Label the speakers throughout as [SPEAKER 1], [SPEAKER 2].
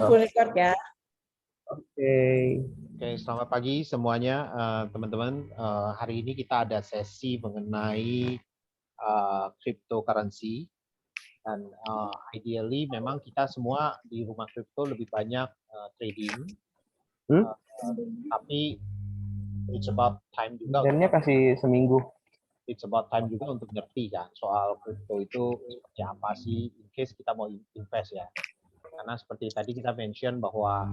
[SPEAKER 1] Full record ya.
[SPEAKER 2] Oke,
[SPEAKER 3] Selamat pagi semuanya teman-teman. Hari ini kita ada sesi mengenai cryptocurrency dan ideally memang kita semua di rumah kripto lebih banyak trading, tapi it's about time juga.
[SPEAKER 2] dannya kasih seminggu.
[SPEAKER 3] It's about time juga untuk ngerti kan soal kripto itu seperti apa sih, in case kita mau invest ya. Karena seperti tadi kita mention bahwa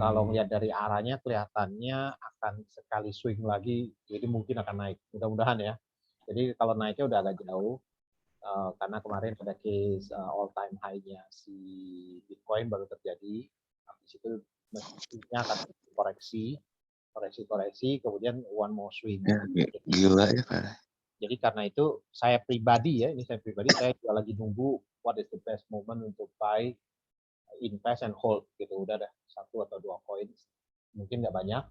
[SPEAKER 3] kalau melihat dari arahnya kelihatannya akan sekali swing lagi, jadi mungkin akan naik. Mudah-mudahan ya. Jadi kalau naiknya udah agak jauh, karena kemarin ada case all time high-nya si Bitcoin baru terjadi. Habis itu mestinya akan koreksi, kemudian one more swing.
[SPEAKER 4] Gila ya kan.
[SPEAKER 3] Jadi karena itu saya pribadi saya juga lagi nunggu what is the best moment untuk buy, invest and hold gitu. Udah ada 1 atau 2 koin, mungkin nggak banyak,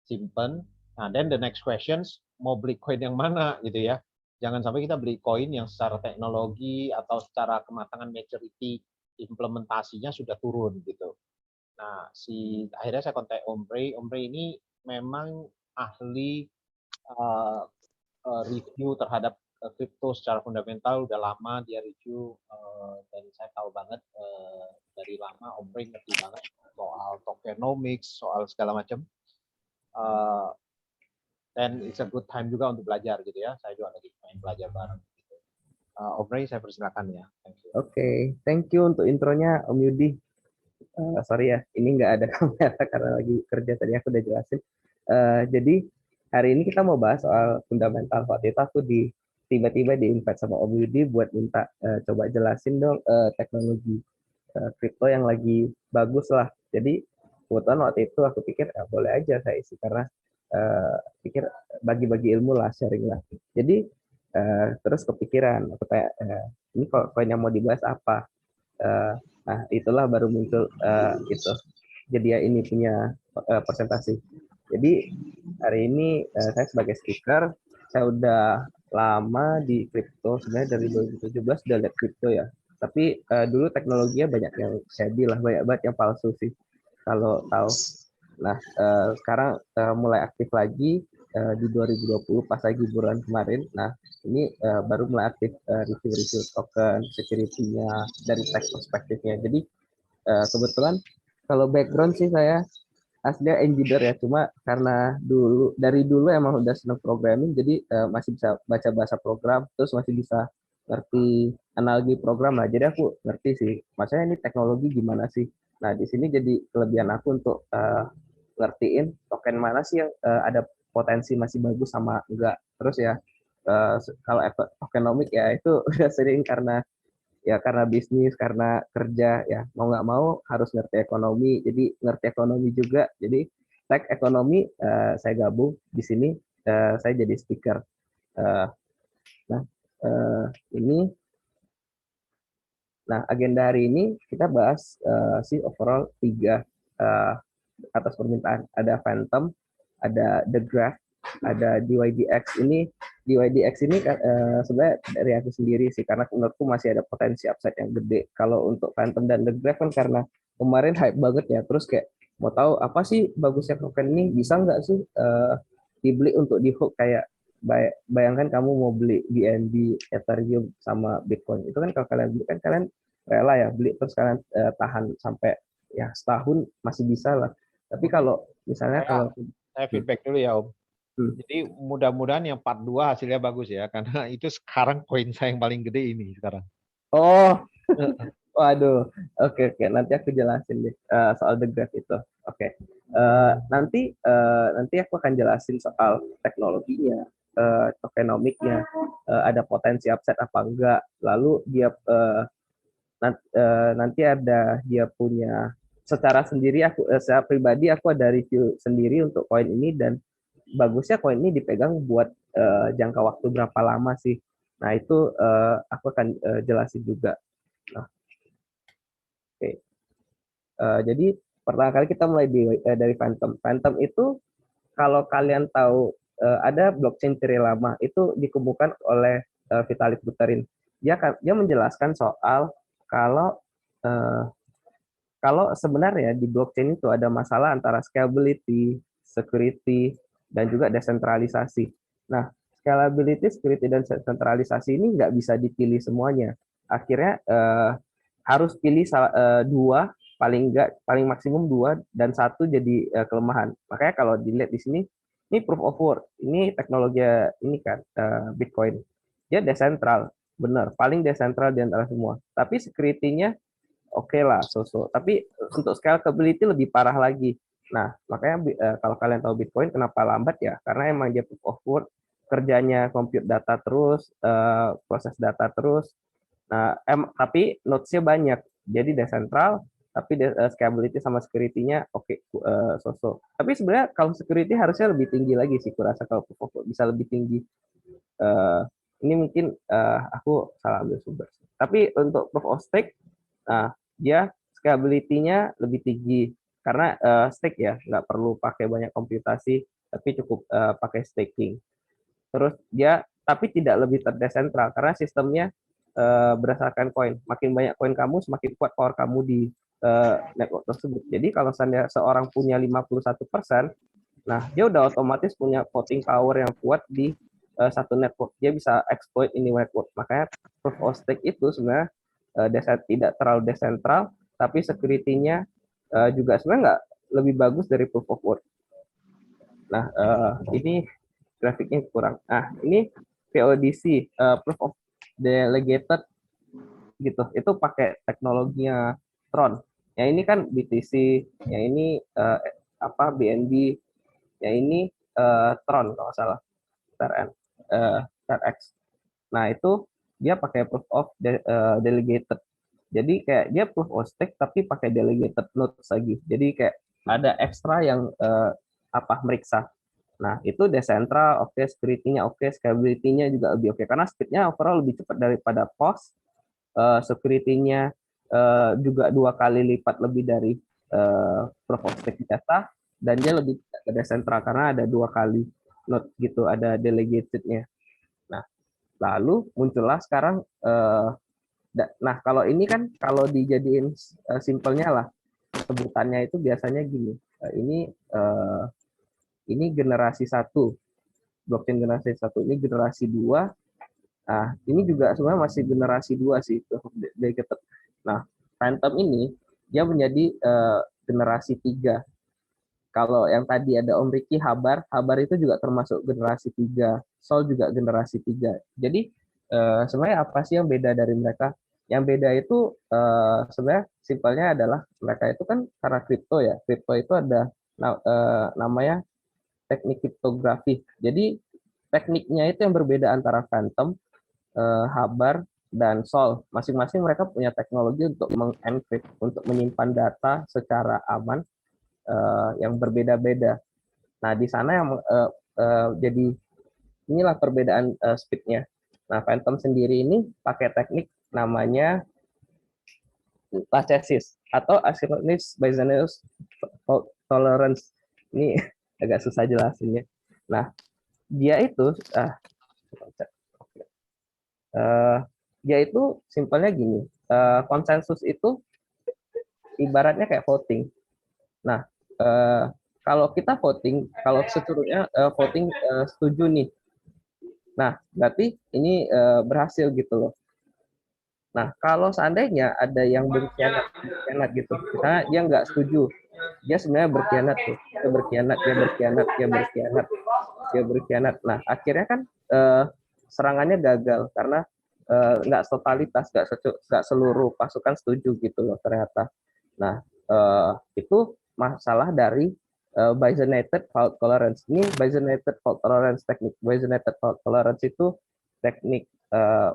[SPEAKER 3] simpen. Nah, then the next questions, mau beli koin yang mana gitu ya. Jangan sampai kita beli koin yang secara teknologi atau secara kematangan maturity implementasinya sudah turun gitu. Nah, akhirnya saya kontak Ombre ini memang ahli review terhadap kripto secara fundamental. Udah lama dia review, dan saya tahu banget dari lama Ombre ngerti banget soal tokenomics, soal segala macam. Dan it's a good time juga untuk belajar gitu ya. Saya juga lagi main belajar bareng. Gitu. Ombre, saya persilakan ya.
[SPEAKER 2] Oke, thank you untuk intronya Om Yudi. Sorry ya, ini nggak ada kamera karena lagi kerja, tadi aku udah jelasin. Jadi hari ini kita mau bahas soal fundamental. Waktu itu aku tiba-tiba di-invite sama Om Yudi buat minta coba jelasin dong teknologi kripto yang lagi bagus lah. Jadi kebetulan waktu itu aku pikir boleh aja saya isi karena pikir bagi-bagi ilmu lah, sharing lah. Jadi terus kepikiran, aku tanya, ini koin yang mau dibahas apa? Nah, itulah baru muncul itu. Jadi ya ini punya presentasi. Jadi hari ini saya sebagai speaker, saya udah lama di kripto, sebenarnya dari 2017 udah lihat kripto ya. Tapi dulu teknologinya banyak yang shady lah, banyak banget yang palsu sih kalau tahu. Nah, sekarang mulai aktif lagi di 2020 pas lagi bulan kemarin. Nah, ini baru mulai aktif review token, security-nya dari tech perspektifnya. Jadi kebetulan kalau background sih saya aslinya engineer ya, cuma karena dari dulu emang udah senang programming, jadi masih bisa baca bahasa program, terus masih bisa ngerti analogi program lah. Jadi aku ngerti sih, maksudnya ini teknologi gimana sih. Nah, di sini jadi kelebihan aku untuk ngertiin token mana sih yang ada potensi masih bagus sama enggak. Terus ya kalau tokenomic ya itu udah sering karena bisnis, karena kerja ya mau nggak mau harus ngerti ekonomi. Jadi ngerti ekonomi juga. Jadi tech ekonomi saya gabung di sini, saya jadi speaker. Nah ini. Nah, agenda hari ini kita bahas sih overall 3 atas permintaan. Ada Phantom, ada The Graph, ada DYDX. DYDX ini sebenarnya dari aku sendiri sih, karena menurutku masih ada potensi upside yang gede. Kalau untuk Phantom dan The Graph kan karena kemarin hype banget ya, terus kayak mau tahu apa sih bagusnya token ini, bisa nggak sih dibeli untuk di hook, kayak bayangkan kamu mau beli BNB, Ethereum, sama Bitcoin. Itu kan kalau kalian beli kan kalian rela ya beli, terus kalian tahan sampai ya setahun masih bisa lah. Tapi kalau misalnya
[SPEAKER 3] saya feedback dulu ya Om. Jadi mudah-mudahan yang part 2 hasilnya bagus ya, karena itu sekarang koin saya yang paling gede ini sekarang.
[SPEAKER 2] Oh, waduh. Oke. Nanti aku jelasin deh soal The Graph itu. Oke. Nanti aku akan jelasin soal teknologinya, tokenomiknya, ada potensi upside apa enggak. Lalu dia nanti ada dia punya secara sendiri, secara pribadi aku ada review sendiri untuk koin ini, dan bagusnya koin ini dipegang buat jangka waktu berapa lama sih. Nah, itu aku akan jelasin juga. Nah, oke. Jadi pertama kali kita mulai dari Phantom. Phantom itu kalau kalian tahu ada blockchain teori lama itu dikumpulkan oleh Vitalik Buterin. Dia menjelaskan soal kalau kalau sebenarnya di blockchain itu ada masalah antara scalability, security, dan juga desentralisasi. Nah, scalability, security, dan desentralisasi ini nggak bisa dipilih semuanya. Akhirnya harus pilih dua, paling maksimum dua, dan satu jadi kelemahan. Makanya kalau dilihat di sini, ini proof of work, ini teknologi ini kan Bitcoin. Dia desentral, benar, paling desentral di antara semua. Tapi security-nya oke lah, so-so. Tapi untuk scalability lebih parah lagi. Nah, makanya kalau kalian tahu Bitcoin kenapa lambat ya? Karena emang dia proof of work, kerjanya compute data terus, proses data terus. Nah, tapi nodes-nya banyak. Jadi desentral, tapi scalability sama security-nya oke, so-so. Tapi sebenarnya kalau security harusnya lebih tinggi lagi sih, kurasa kalau proof of work bisa lebih tinggi. Ini mungkin aku salah ambil sumber. Tapi untuk proof of stake, dia scalability-nya lebih tinggi karena stake ya, nggak perlu pakai banyak komputasi, tapi cukup pakai staking. Terus dia tapi tidak lebih terdesentral karena sistemnya berdasarkan koin. Makin banyak koin kamu, semakin kuat power kamu di network tersebut. Jadi kalau seorang punya 51%, nah dia udah otomatis punya voting power yang kuat di satu network. Dia bisa exploit ini network. Makanya proof of stake itu sebenarnya tidak terlalu desentral, tapi security-nya juga sebenarnya nggak lebih bagus dari proof of work. Nah, ini grafiknya kurang. Nah, ini PODC, proof of delegated gitu. Itu pakai teknologinya Tron. Yang ini kan BTC, yang ini BNB, yang ini Tron kalau salah, TRX. Nah, itu dia pakai proof of delegated. Jadi kayak dia proof of stake tapi pakai delegated nodes lagi. Jadi kayak ada ekstra yang meriksa. Nah, itu decentral, oke, security-nya oke, scalability-nya juga lebih oke. Karena speed-nya overall lebih cepat daripada POS, security-nya juga 2 kali lipat lebih dari proof of stake data, dan dia lebih decentral karena ada 2 kali node gitu, ada delegated-nya. Nah, lalu muncullah sekarang, nah kalau ini kan kalau dijadiin simpelnya lah, sebutannya itu biasanya gini, ini generasi 1, blockchain generasi 1, ini generasi 2. Nah, ini juga sebenarnya masih generasi 2 sih. Nah, Phantom ini dia menjadi generasi 3. Kalau yang tadi ada Om Riki, Habar itu juga termasuk generasi 3. Sol juga generasi 3. Jadi sebenarnya apa sih yang beda dari mereka? Yang beda itu sebenarnya simpelnya adalah mereka itu kan karena kripto ya. Kripto itu ada namanya teknik kriptografi. Jadi tekniknya itu yang berbeda antara Phantom, Habar, dan Sol. Masing-masing mereka punya teknologi untuk mengencrypt, untuk menyimpan data secara aman yang berbeda-beda. Nah, di sana yang jadi inilah perbedaan speed-nya. Nah, Phantom sendiri ini pakai teknik namanya lachesis atau asynchronous Byzantine fault tolerance. Ini agak susah jelasinnya. Nah, dia itu dia itu simpelnya gini. Konsensus itu ibaratnya kayak voting. Nah, kalau kita voting, kalau seluruhnya voting setuju nih. Nah, berarti ini berhasil gitu loh. Nah, kalau seandainya ada yang berkhianat gitu, misalnya dia nggak setuju, dia sebenarnya berkhianat tuh, dia berkhianat. Nah, akhirnya kan serangannya gagal karena nggak totalitas, nggak seluruh pasukan setuju gitu loh ternyata. Nah, itu masalah dari Byzantine fault tolerance. Ini Byzantine fault tolerance teknik. Byzantine fault tolerance itu teknik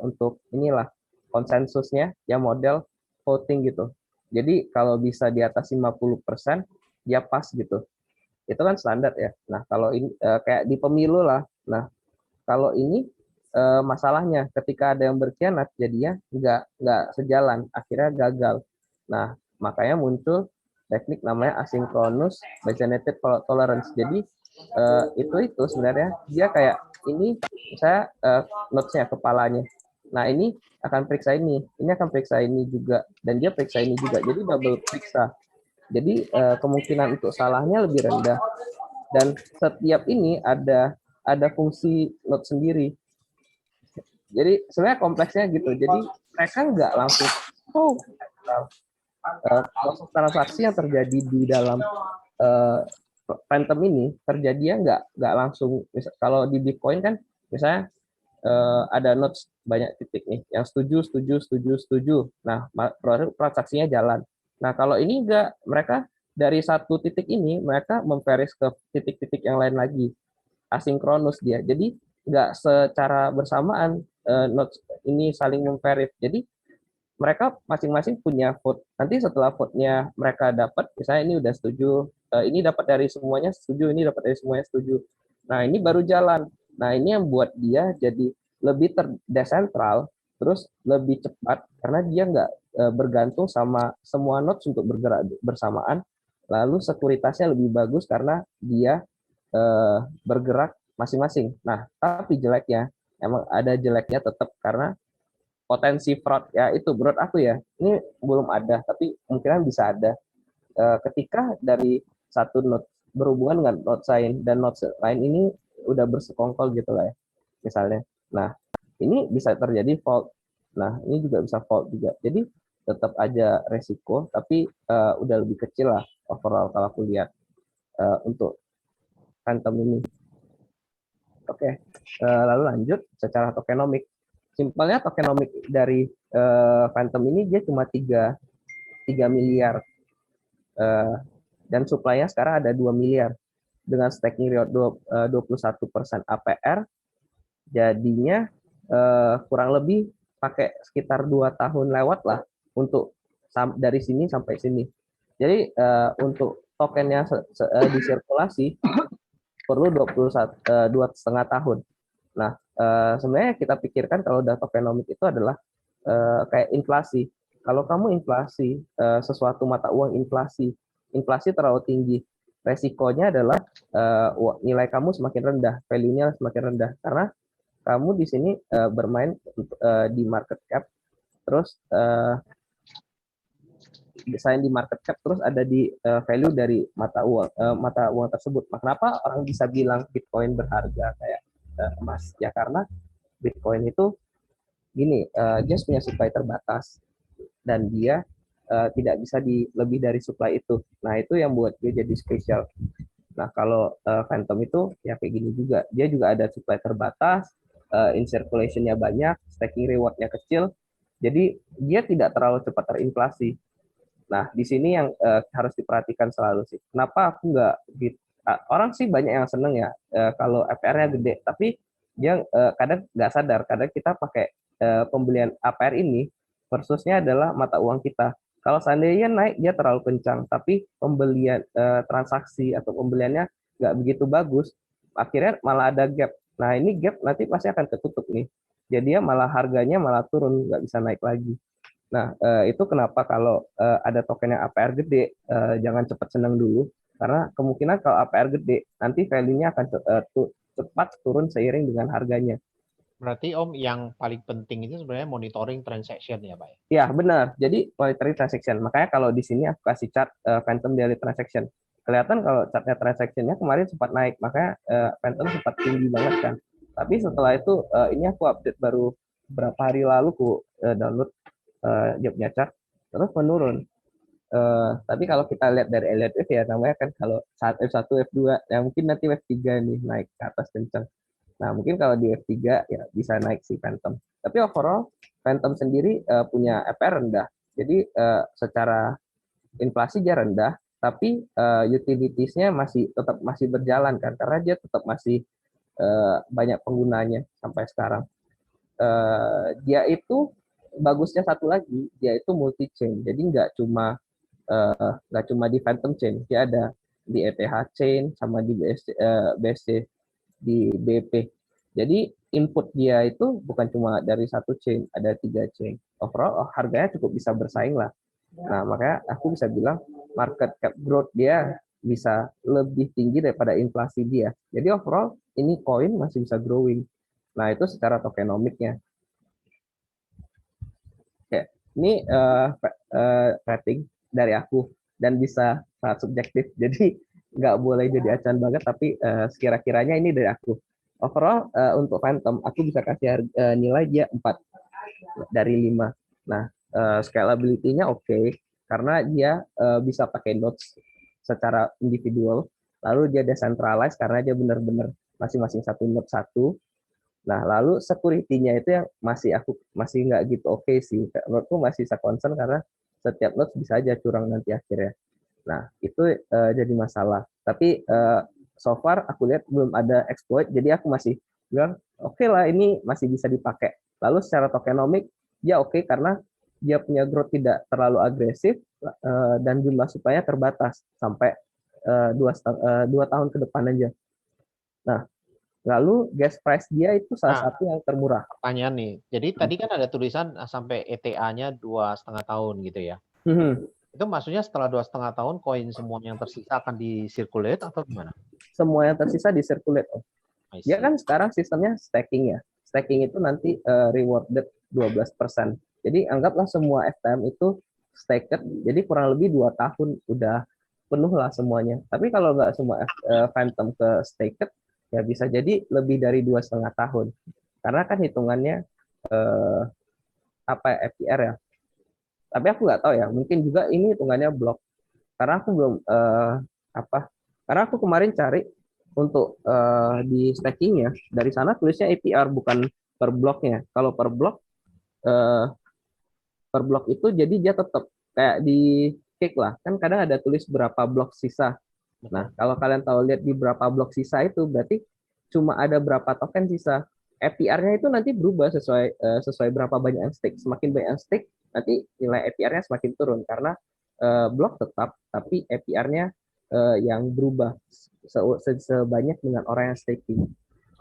[SPEAKER 2] untuk inilah konsensusnya ya, model voting gitu. Jadi kalau bisa di atas 50%, dia pas gitu. Itu kan standar ya. Nah, kalau ini kayak di pemilu lah. Nah, kalau ini masalahnya ketika ada yang berkhianat jadinya nggak sejalan, akhirnya gagal. Nah, makanya muncul teknik namanya asynchronous Byzantine fault tolerance. Jadi itu sebenarnya dia kayak ini, saya notes-nya kepalanya. Nah, ini akan periksa ini akan periksa ini juga, dan dia periksa ini juga. Jadi double periksa. Jadi kemungkinan untuk salahnya lebih rendah. Dan setiap ini ada fungsi node sendiri. Jadi sebenarnya kompleksnya gitu. Jadi mereka nggak langsung proses transaksi yang terjadi di dalam Phantom ini terjadinya nggak langsung. Kalau di Bitcoin kan misalnya ada nodes banyak titik nih yang setuju. Nah, transaksinya jalan. Nah, kalau ini enggak, mereka dari satu titik ini mereka memveris ke titik-titik yang lain lagi, asinkronus dia. Jadi enggak secara bersamaan nodes ini saling memverif. Jadi mereka masing-masing punya vote. Nanti setelah vote-nya mereka dapat, misalnya ini udah setuju, ini dapat dari semuanya setuju, ini dapat dari semuanya setuju. Nah, ini baru jalan. Nah, ini yang buat dia jadi lebih terdesentral, terus lebih cepat, karena dia nggak bergantung sama semua nodes untuk bergerak bersamaan, lalu sekuritasnya lebih bagus karena dia bergerak masing-masing. Nah, tapi jeleknya, emang ada jeleknya tetap karena potensi fraud ya itu menurut aku ya ini belum ada tapi kemungkinan bisa ada. Ketika dari satu node berhubungan dengan node lain dan node lain ini udah bersekongkol gitu lah ya misalnya. Nah ini bisa terjadi fault. Nah ini juga bisa fault juga. Jadi tetap aja resiko tapi udah lebih kecil lah overall kalau aku lihat untuk Phantom ini. Oke, lalu lanjut secara tokenomik. Simpelnya tokenomik dari Phantom ini dia cuma 3 miliar dan supply-nya sekarang ada 2 miliar dengan stacking reward 21% APR, jadinya kurang lebih pakai sekitar 2 tahun lewat lah untuk dari sini sampai sini. Jadi untuk tokennya disirkulasi perlu 2,5 tahun. Nah, sebenarnya kita pikirkan kalau udah tokenomik itu adalah kayak inflasi. Kalau kamu inflasi, sesuatu mata uang inflasi terlalu tinggi, resikonya adalah nilai kamu semakin rendah, value-nya semakin rendah. Karena kamu di sini bermain di market cap, terus desain di market cap, terus ada di value dari mata uang tersebut. Nah, kenapa orang bisa bilang Bitcoin berharga kayak emas? Ya karena Bitcoin itu gini, dia punya supply terbatas dan dia tidak bisa lebih dari supply itu. Nah, itu yang buat dia jadi spesial. Nah, kalau Phantom itu ya kayak gini juga. Dia juga ada supply terbatas, in circulation-nya banyak, stacking reward-nya kecil. Jadi, dia tidak terlalu cepat terinflasi. Nah, di sini yang harus diperhatikan selalu sih. Kenapa aku nggak orang sih banyak yang seneng ya kalau FR-nya gede, tapi dia kadang nggak sadar, kadang kita pakai pembelian APR ini versusnya adalah mata uang kita. Kalau seandainya naik dia terlalu kencang, tapi pembelian transaksi atau pembeliannya nggak begitu bagus, akhirnya malah ada gap. Nah ini gap nanti pasti akan ketutup nih. Jadi ya malah harganya malah turun, nggak bisa naik lagi. Nah, itu kenapa kalau ada token yang APR gede, jangan cepat senang dulu, karena kemungkinan kalau APR gede, nanti value-nya akan cepat turun seiring dengan harganya.
[SPEAKER 3] Berarti Om yang paling penting itu sebenarnya monitoring transaction ya Pak ya?
[SPEAKER 2] Ya, benar. Jadi monitoring transaction. Makanya kalau di sini aku kasih chart Phantom Daily Transaction. Kelihatan kalau chartnya transaction-nya kemarin sempat naik, makanya Phantom sempat tinggi banget kan. Tapi setelah itu, ini aku update baru beberapa hari lalu, aku download dia punya chart, terus menurun. Tapi kalau kita lihat dari Elliott Wave ya namanya kan kalau saat F1, F2, ya mungkin nanti Wave 3 nih naik ke atas kencang. Nah mungkin kalau di Wave 3 ya bisa naik si Phantom. Tapi overall Phantom sendiri punya FR rendah. Jadi secara inflasi dia rendah, tapi utilitiesnya tetap masih berjalan kan, karena dia tetap masih banyak penggunanya sampai sekarang. Dia itu bagusnya satu lagi, dia itu multi chain. Jadi nggak cuma di Phantom Chain, dia ada di ETH Chain sama di BSC di BP. Jadi input dia itu bukan cuma dari satu chain, ada 3 chain. Overall harganya cukup bisa bersaing lah. Nah makanya aku bisa bilang market cap growth dia bisa lebih tinggi daripada inflasi dia. Jadi overall ini koin masih bisa growing. Nah itu secara tokenomiknya. Oke, ini rating dari aku. dan bisa sangat subjektif. Jadi nggak boleh jadi acuan banget, tapi sekira-kiranya ini dari aku. Overall untuk Phantom aku bisa kasih nilai dia 4 dari 5. Nah, scalability-nya oke, karena dia bisa pakai nodes secara individual, lalu dia decentralized karena dia benar-benar masing-masing satu node satu. Nah, lalu security-nya itu yang aku masih nggak gitu oke sih. Menurutku masih bisa concern karena setiap node bisa aja curang nanti akhirnya. Nah, itu jadi masalah. Tapi so far aku lihat belum ada exploit, jadi aku masih bilang oke lah, ini masih bisa dipakai. Lalu secara tokenomic dia oke karena dia punya growth tidak terlalu agresif dan jumlah supply-nya terbatas sampai 2 tahun ke depan aja. Nah, lalu gas price dia itu salah
[SPEAKER 3] Nah,
[SPEAKER 2] satu yang termurah.
[SPEAKER 3] pertanyaan nih. Jadi tadi kan ada tulisan sampai ETA-nya 2,5 tahun gitu ya. Itu maksudnya setelah 2,5 tahun koin semua yang tersisa akan di-circulate atau gimana?
[SPEAKER 2] Semua yang tersisa di-circulate.
[SPEAKER 3] I
[SPEAKER 2] Dia
[SPEAKER 3] see.
[SPEAKER 2] kan sekarang sistemnya stacking ya. Stacking itu nanti rewarded 12%. Jadi anggaplah semua FTM itu staked, jadi kurang lebih 2 tahun udah penuh lah semuanya. Tapi kalau nggak semua Phantom ke staked, ya bisa jadi lebih dari 2,5 tahun. Karena kan hitungannya apa FPR ya. Tapi aku nggak tahu ya, mungkin juga ini hitungannya blok. Karena aku belum karena aku kemarin cari untuk di stackingnya, dari sana tulisnya APR bukan per bloknya. Kalau eh, per blok itu jadi dia tetap kayak di cake lah. Kan kadang ada tulis berapa blok sisa. Nah,
[SPEAKER 3] Betul.
[SPEAKER 2] kalau kalian tahu lihat di berapa blok sisa itu berarti cuma ada berapa token sisa. APR-nya itu nanti berubah sesuai berapa banyak yang stake. Semakin banyak yang stake, nanti nilai APR-nya semakin turun karena blok tetap, tapi APR-nya yang berubah sebanyak dengan orang yang staking.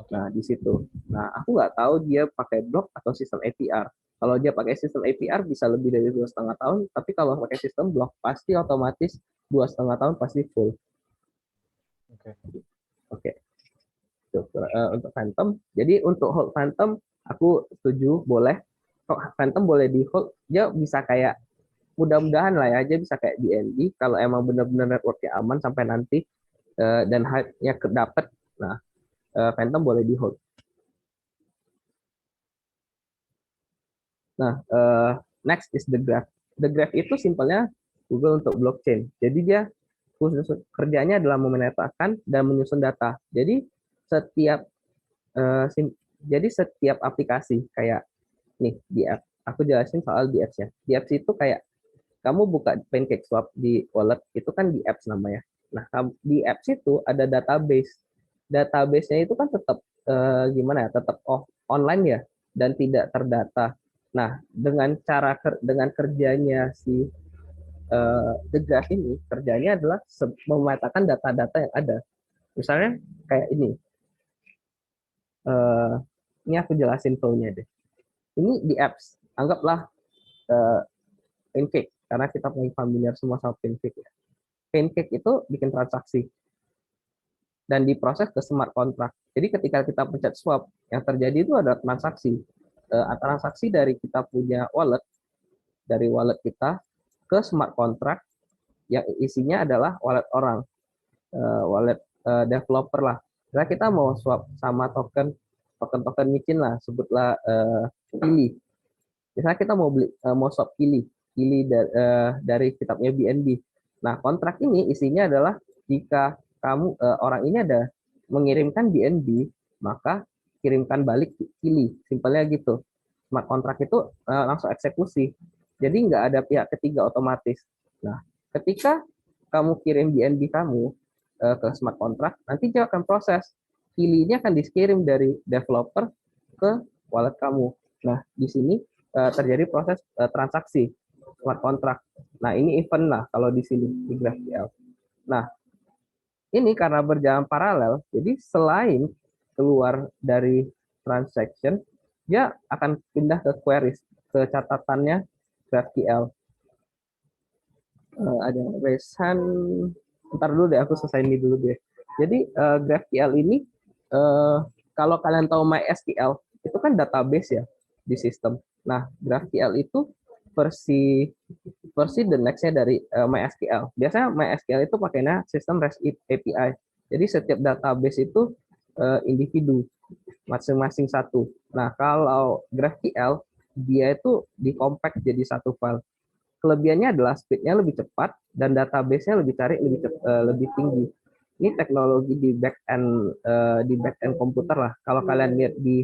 [SPEAKER 3] Oke.
[SPEAKER 2] Nah, di situ. Nah, aku nggak tahu dia pakai blok atau sistem APR. Kalau dia pakai sistem APR bisa lebih dari 2,5 tahun, tapi kalau pakai sistem blok pasti otomatis 2,5 tahun pasti full.
[SPEAKER 3] Oke.
[SPEAKER 2] Oke. Untuk Phantom. Jadi untuk hold Phantom, aku setuju boleh. Kok Phantom boleh di hold, dia bisa kayak mudah-mudahan lah ya, dia bisa kayak BNB kalau emang benar-benar networknya aman sampai nanti dan hype-nya dapat. Nah, Phantom boleh di hold. Nah, next is the graph. The graph itu simpelnya Google untuk blockchain. Jadi dia khusus kerjanya adalah memetakan dan menyusun data. Jadi setiap setiap aplikasi kayak nih di app, aku jelasin soal di apps ya. Di apps itu kayak kamu buka PancakeSwap di wallet, itu kan di apps namanya. Nah, di apps itu ada database. Database-nya itu kan tetap gimana ya? Tetap online ya dan tidak terdata. Nah, dengan kerjanya si The Graph ini, kerjanya adalah memetakan data-data yang ada. Misalnya kayak ini. Eh, ini aku jelasin flow-nya deh. Ini di apps, anggaplah Pancake, karena kita paling familiar semua sama Pancake ya. Pancake itu bikin transaksi dan diproses ke smart contract. Jadi ketika kita pencet swap, yang terjadi itu adalah transaksi. Transaksi dari kita punya wallet, dari wallet kita ke smart contract yang isinya adalah wallet orang, wallet developer lah. Nah, kita mau swap sama token micin lah, sebutlah Kili. Misalnya kita mau swap Kili dari kitabnya BNB. Nah, kontrak ini isinya adalah jika kamu orang ini ada mengirimkan BNB, maka kirimkan balik Kili. Simpelnya gitu. Smart contract itu langsung eksekusi. Jadi nggak ada pihak ketiga otomatis. Nah, ketika kamu kirim BNB kamu ke smart contract, nanti dia akan proses. Kili-nya akan dikirim dari developer ke wallet kamu. Nah, di sini terjadi proses transaksi smart contract. Nah, ini event lah kalau di sini di GraphQL. Nah, ini karena berjalan paralel, jadi selain keluar dari transaction, dia akan pindah ke queries, ke catatannya GraphQL. Ada resan, ntar dulu deh, aku selesai ini dulu deh. Jadi GraphQL ini, kalau kalian tahu MySQL, itu kan database ya di sistem. Nah, GraphQL itu versi versi the next-nya dari MySQL. Biasanya MySQL itu pakainya sistem REST API. Jadi setiap database itu individu masing-masing satu. Nah, kalau GraphQL dia itu di-compact jadi satu file. Kelebihannya adalah speed-nya lebih cepat dan database-nya lebih tinggi. Ini teknologi di back end komputer lah. Kalau kalian lihat di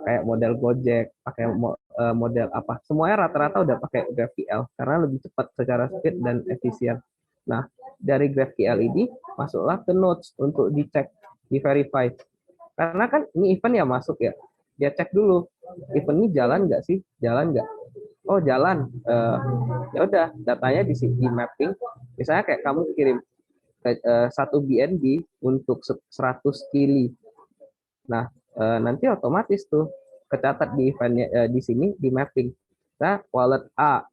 [SPEAKER 2] kayak model Gojek, pakai model apa, semuanya rata-rata udah pakai GraphQL karena lebih cepat secara speed dan efisien. Nah, dari GraphQL ini masuklah ke Nodes untuk dicek, di-verify. Karena kan ini event ya masuk ya, dia cek dulu event ini jalan nggak sih, jalan nggak? Oh jalan, ya udah datanya di mapping. Misalnya kayak kamu kirim satu BNB untuk 100 kili. Nah, nanti otomatis tuh kecatat di eventnya di sini di mapping. Nah, wallet A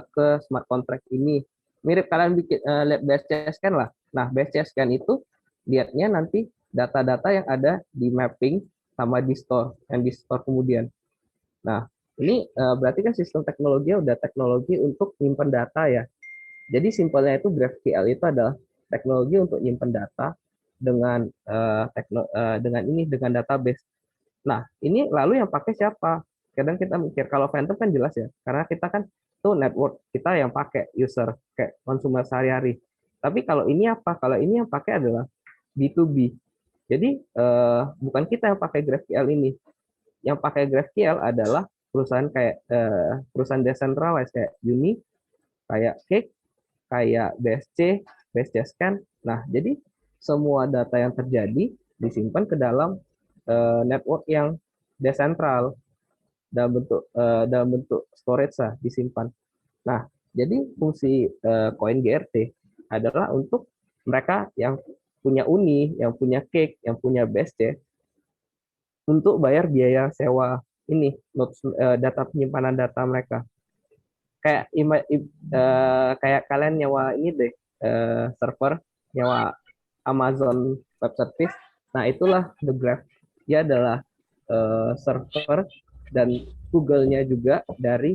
[SPEAKER 2] ke smart contract ini mirip kalian bikin lihat BSC scan lah. Nah, BSC scan itu lihatnya nanti data-data yang ada di mapping sama di store, yang di store kemudian. Nah, ini berarti kan sistem teknologi udah teknologi untuk nyimpen data ya. Jadi simpelnya itu GraphQL itu adalah teknologi untuk nyimpen data dengan dengan database. Nah, ini lalu yang pakai siapa? Kadang kita mikir kalau Phantom kan jelas ya, karena kita kan tuh network kita yang pakai user kayak konsumer sehari-hari. Tapi kalau ini apa? Kalau ini yang pakai adalah B2B. Jadi bukan kita yang pakai GraphQL ini. Yang pakai GraphQL adalah perusahaan kayak perusahaan decentralized kayak Uni, kayak Cake, kayak BSC Scan. Nah, jadi semua data yang terjadi disimpan ke dalam network yang desentral dalam bentuk storage lah disimpan. Nah, jadi fungsi koin GRT adalah untuk mereka yang punya Uni, yang punya Cake, yang punya BSC untuk bayar biaya sewa ini data penyimpanan data mereka. Kayak kayak kalian nyewa ini deh server, nyewa Amazon Web Service. Nah, itulah The Graph. Dia adalah server dan Google-nya juga dari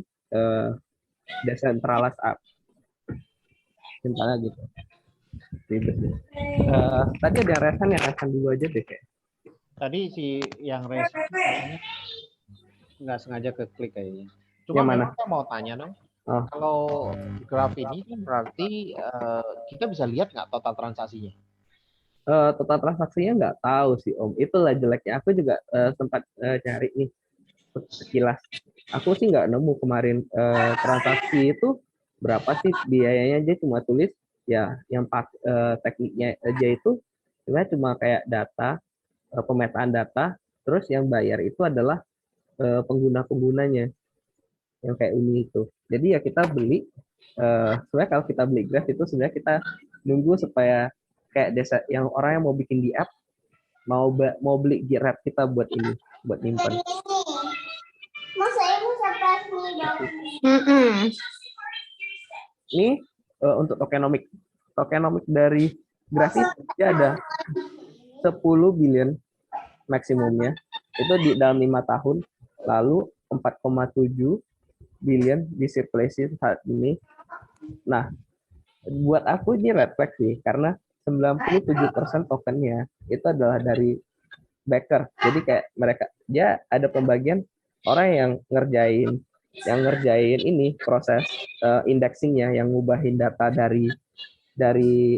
[SPEAKER 2] decentralized app. Simpelnya gitu. Tadi ada Resan dulu aja deh kayak.
[SPEAKER 3] Tadi si yang nggak sengaja keklik kayaknya.
[SPEAKER 2] Yang
[SPEAKER 3] Cuma
[SPEAKER 2] mana?
[SPEAKER 3] saya mau tanya dong.
[SPEAKER 2] Oh.
[SPEAKER 3] Kalau graf ini kan berarti kita bisa lihat nggak total transaksinya?
[SPEAKER 2] Total transaksinya nggak tahu sih Om. Itulah jeleknya. Aku juga sempat cari nih sekilas. Aku sih nggak nemu kemarin transaksi itu berapa sih biayanya. Dia cuma tulis ya yang tekniknya aja itu sebenarnya cuma kayak data pemetaan data. Terus yang bayar itu adalah pengguna-penggunanya yang kayak Uni itu. Jadi ya kita beli. Sebenarnya kalau kita beli Graph itu sebenarnya kita nunggu supaya kayak desa yang orang yang mau bikin di app mau beli Grab kita buat ini, buat nyimpan. Ini untuk tokenomik dari Graph itu ada 10 billion maksimumnya itu di dalam 5 tahun, lalu 4,7 billion di circulation saat ini. Nah, buat aku ini red flag sih, karena 97% tokennya itu adalah dari backer. Jadi kayak mereka dia ada pembagian orang yang ngerjain ini proses indexingnya, yang ngubahin data dari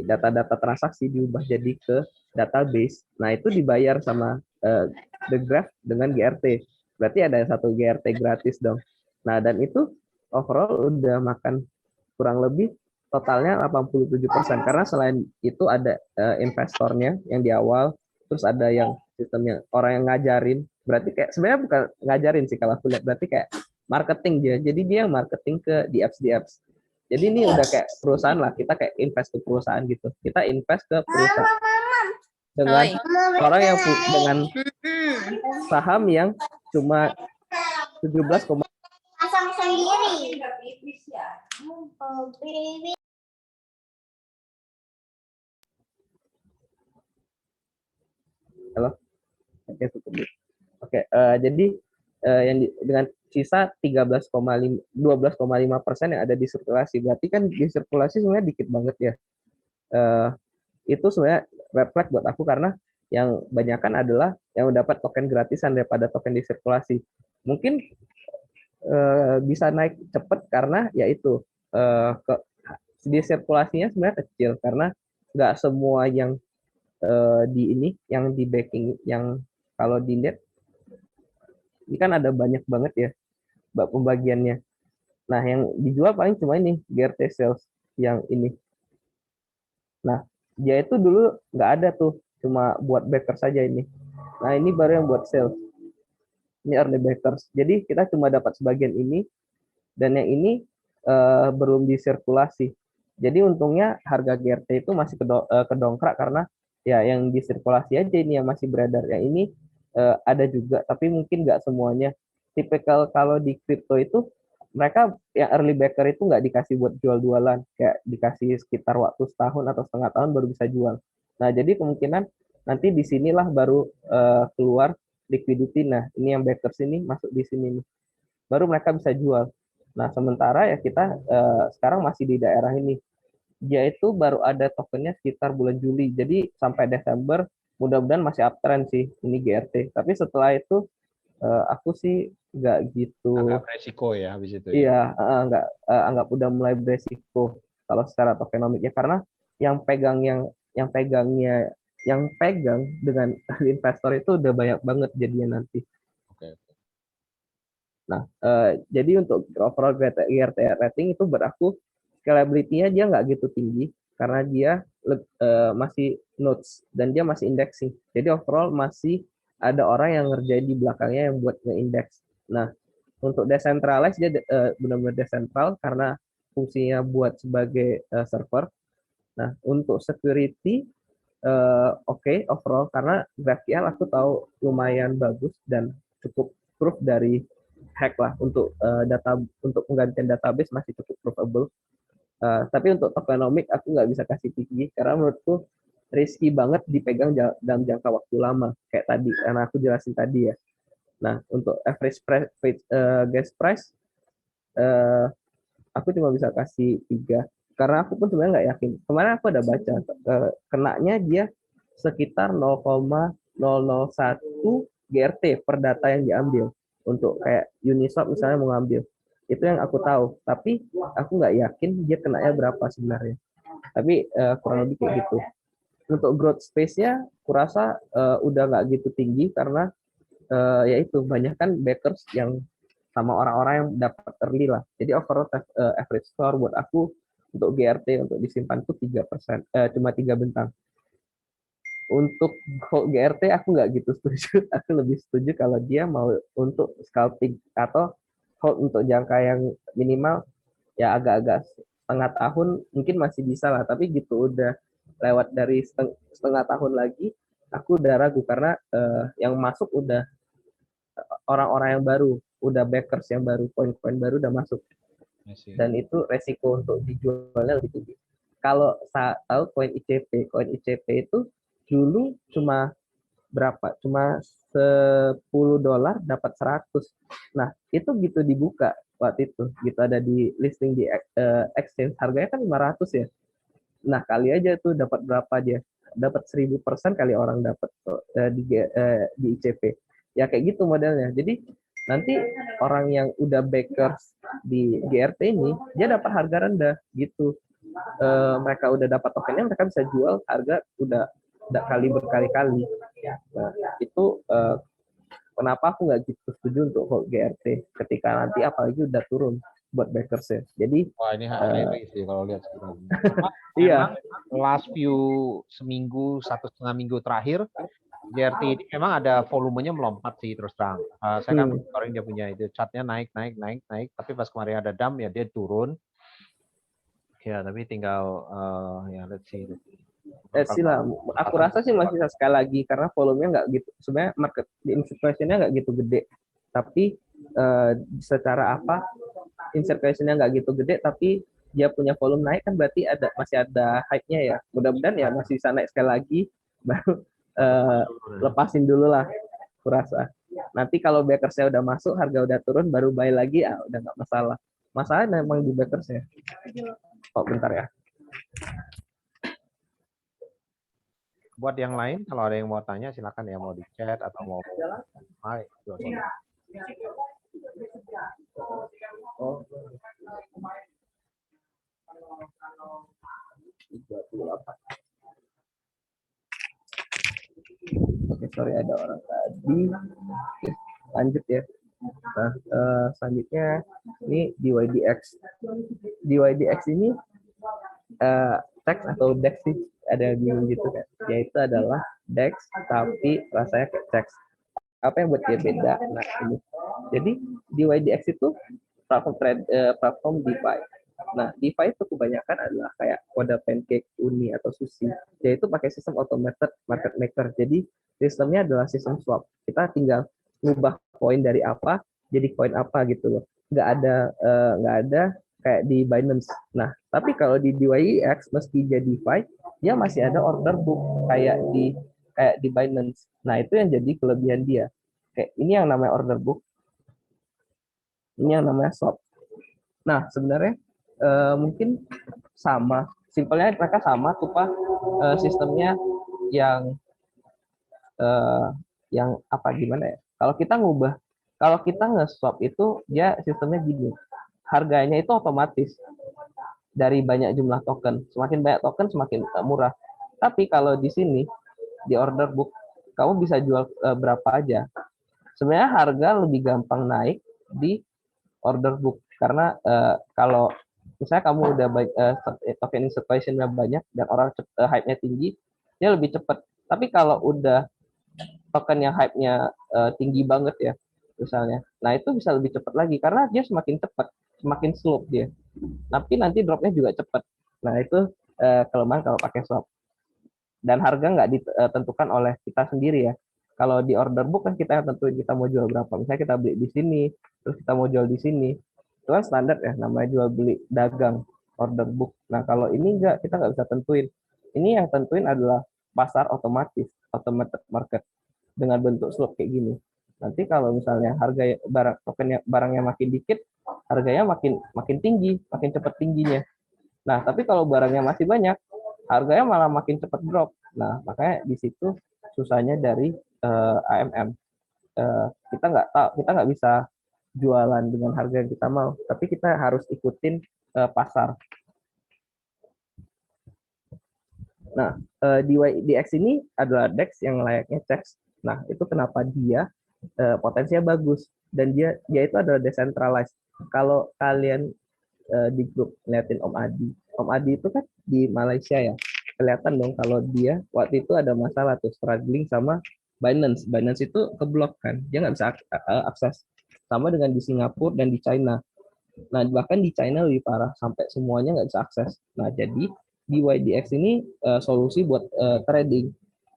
[SPEAKER 2] data-data transaksi diubah jadi ke database. Nah, itu dibayar sama The Graph dengan GRT. Berarti ada satu GRT gratis dong. Nah, dan itu overall udah makan kurang lebih totalnya 87%. Karena selain itu ada investornya yang di awal, terus ada yang sistemnya orang yang ngajarin. Berarti kayak sebenarnya bukan ngajarin sih kalau aku lihat, berarti kayak marketing dia. Jadi dia yang marketing ke di apps. Jadi ini udah kayak perusahaan lah, kita kayak invest ke perusahaan gitu. Kita invest ke perusahaan dengan orang yang dengan saham yang cuma 17,
[SPEAKER 1] pasang sendiri.
[SPEAKER 2] halo. Oke, tutup dulu. Oke, jadi dengan sisa 12,5% yang ada di sirkulasi. Berarti kan di sirkulasi sebenarnya dikit banget ya. Itu sebenarnya red flag buat aku karena yang banyakan adalah yang dapat token gratisan daripada token di sirkulasi. Mungkin bisa naik cepat karena yaitu di sirkulasinya sebenarnya kecil karena nggak semua yang yang di backing yang kalau dilihat ini kan ada banyak banget ya pembagiannya. Nah, yang dijual paling cuma ini GRT sales yang ini. Nah, dia itu dulu nggak ada tuh, cuma buat backer saja ini. Nah, ini baru yang buat sales. Ini early backers. Jadi kita cuma dapat sebagian ini dan yang ini belum disirkulasi. Jadi untungnya harga GRT itu masih kedongkrak karena ya yang disirkulasi aja ini yang masih beredar. Yang ini ada juga, tapi mungkin nggak semuanya. Tipikal kalau di crypto itu mereka yang early backer itu nggak dikasih buat jual-jualan, kayak dikasih sekitar waktu setahun atau setengah tahun baru bisa jual. Nah, jadi kemungkinan nanti di sinilah baru keluar liquidity. Nah, ini yang backers ini masuk di sini nih. Baru mereka bisa jual. Nah, sementara ya kita sekarang masih di daerah ini. Dia itu baru ada tokennya sekitar bulan Juli. Jadi sampai Desember mudah-mudahan masih uptrend sih ini GRT. Tapi setelah itu aku sih nggak gitu.
[SPEAKER 3] Anggap resiko ya habis itu.
[SPEAKER 2] Iya, nggak anggap udah mulai beresiko kalau secara tokenomiknya karena yang pegang dengan investor itu udah banyak banget jadinya nanti.
[SPEAKER 3] Oke.
[SPEAKER 2] Nah, jadi untuk overall GRT rating itu berlaku scalability-nya dia nggak gitu tinggi karena dia masih nodes dan dia masih indexing. Jadi overall masih ada orang yang ngerjain di belakangnya yang buat nge-index. Nah, untuk decentralized dia benar-benar decentral karena fungsinya buat sebagai server. Nah, untuk security oke, overall karena GraphQL aku tahu lumayan bagus dan cukup proof dari hack lah untuk untuk penggantian database masih cukup provable. Tapi untuk tokenomic aku nggak bisa kasih tinggi karena menurutku risky banget dipegang dalam jangka waktu lama kayak tadi karena aku jelasin tadi ya. Nah, untuk average price, gas price aku cuma bisa kasih 3 karena aku pun sebenarnya nggak yakin. Kemarin aku ada baca kenanya dia sekitar 0,001 GRT per data yang diambil untuk kayak Uniswap misalnya mau ngambil. Itu yang aku tahu, tapi aku nggak yakin dia kenanya berapa sebenarnya. Tapi kurang lebih kayak gitu. Untuk growth space-nya kurasa udah nggak gitu tinggi karena yaitu banyak kan backers yang sama orang-orang yang dapat early lah. Jadi overall average score buat aku untuk GRT untuk disimpan itu 3%, cuma 3 bentang. Untuk GRT aku nggak gitu setuju. Aku lebih setuju kalau dia mau untuk scalping atau hold untuk jangka yang minimal ya agak-agak setengah tahun mungkin masih bisa lah. Tapi gitu udah lewat dari setengah tahun lagi, aku udah ragu karena yang masuk udah orang-orang yang baru, udah backers yang baru, koin-koin baru udah masuk. Dan itu resiko untuk dijualnya lebih tinggi. Kalau saya tahu koin ICP itu dulu cuma berapa? Cuma $10 dapat 100. Nah, itu gitu dibuka waktu itu. Gitu ada di listing di exchange. Harganya kan 500 ya. Nah, kali aja tuh dapat berapa aja? Dapat 1000% kali orang dapat di ICP. Ya kayak gitu modelnya. Jadi nanti orang yang udah backers di GRT ini dia dapat harga rendah gitu. Mereka udah dapat tokennya, mereka bisa jual harga udah kali berkali-kali. Nah, itu kenapa aku nggak gitu setuju untuk hold GRT ketika nanti apalagi udah turun buat backers ya. Jadi
[SPEAKER 3] wah ini highlight sih kalau lihat sekarang.
[SPEAKER 2] Iya.
[SPEAKER 3] Last few seminggu, 1,5 minggu terakhir GRT ini memang ada volumenya melompat sih terus terang. Saya kan monitoring dia punya itu chartnya naik, tapi pas kemarin ada dump ya dia turun. Ya tapi tinggal ya let's see.
[SPEAKER 2] Lah, aku rasa sih masih sekali lagi karena volumenya nggak gitu. Sebenarnya market institutionnya nggak gitu gede, tapi secara apa institutionnya nggak gitu gede, tapi dia punya volume naik kan berarti masih ada hype-nya ya. Mudah-mudahan ya masih bisa naik sekali lagi, baru lepasin dulu lah, aku rasa. Nanti kalau backersnya udah masuk, harga udah turun, baru buy lagi, udah nggak masalah. Masalahnya memang di backersnya. Oh, bentar ya.
[SPEAKER 3] Buat yang lain, kalau ada yang mau tanya, silakan ya, mau di chat atau mau hai,
[SPEAKER 2] Oh. 38. Oke, sorry ada orang tadi. Oke, lanjut ya. Nah, selanjutnya ini DYDX. DYDX ini teks atau DEX sih, ada bingung gitu kan. Yaitu adalah DEX tapi rasanya kayak teks. Apa yang buat dia beda? Nah, ini. Jadi DYDX itu platform DeFi. Nah, DeFi itu kebanyakan adalah kayak kode pancake, Uni atau Sushi. Yaitu pakai sistem automated market maker. Jadi sistemnya adalah sistem swap. Kita tinggal ngubah koin dari apa jadi koin apa gitu loh. Nggak ada kayak di Binance. Nah, tapi kalau di DYDX meski jadi DeFi, dia masih ada order book kayak di Binance. Nah, itu yang jadi kelebihan dia. Kayak ini yang namanya order book, ini yang namanya swap. Nah, sebenarnya mungkin sama, simpelnya mereka sama, cuma sistemnya yang apa gimana ya? Kalau kita nge-swap itu dia sistemnya gini, harganya itu otomatis dari banyak jumlah token. Semakin banyak token semakin murah. Tapi kalau di sini di order book kamu bisa jual berapa aja. Sebenarnya harga lebih gampang naik di order book karena kalau misalnya kamu udah token circulation-nya banyak dan orang hype-nya tinggi, dia lebih cepat. Tapi kalau udah token yang hype-nya tinggi banget ya, misalnya, nah itu bisa lebih cepat lagi karena dia semakin cepat, semakin slope dia. Tapi nanti drop-nya juga cepat. Nah itu kelemahan kalau pakai swap. Dan harga nggak ditentukan oleh kita sendiri ya. Kalau di order book kan kita yang tentuin kita mau jual berapa. Misalnya kita beli di sini, terus kita mau jual di sini. Itu kan standar ya, namanya jual beli dagang order book. Nah kalau ini nggak, kita nggak bisa tentuin. Ini yang tentuin adalah pasar otomatis, automated market dengan bentuk slope kayak gini. Nanti kalau misalnya harga barangnya makin dikit, harganya makin tinggi, makin cepat tingginya. Nah tapi kalau barangnya masih banyak, harganya malah makin cepat drop. Nah, makanya di situ susahnya dari AMM. Kita nggak bisa jualan dengan harga yang kita mau, tapi kita harus ikutin pasar. Nah, DYDX ini adalah DEX yang layaknya CEX. Nah, itu kenapa dia potensinya bagus dan dia itu adalah decentralized. Kalau kalian di grup ngeliatin Om Adi itu kan di Malaysia ya, kelihatan dong kalau dia waktu itu ada masalah tuh struggling sama Binance. Binance itu keblok kan, dia nggak bisa akses. Sama dengan di Singapura dan di China. Nah bahkan di China lebih parah, sampai semuanya nggak bisa akses. Nah jadi di YDX ini solusi buat trading,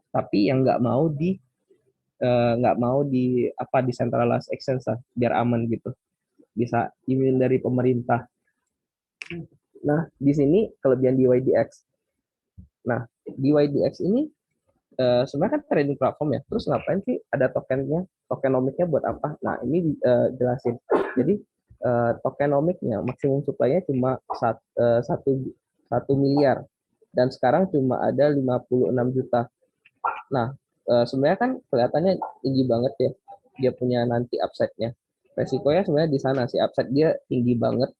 [SPEAKER 2] tapi yang nggak mau di apa di centralized exchange lah, biar aman gitu, bisa imun dari pemerintah. Nah di sini kelebihan di YDX. Nah di YDX ini sebenarnya kan trading platform ya. Terus ngapain sih ada tokennya? Tokenomiknya buat apa? Nah, ini jelasin. Jadi tokenomiknya maksimum supply-nya cuma 1 miliar dan sekarang cuma ada 56 juta. Nah, sebenarnya kan kelihatannya tinggi banget ya. Dia punya nanti upside-nya. Resikonya sebenarnya di sana sih, upside dia tinggi banget.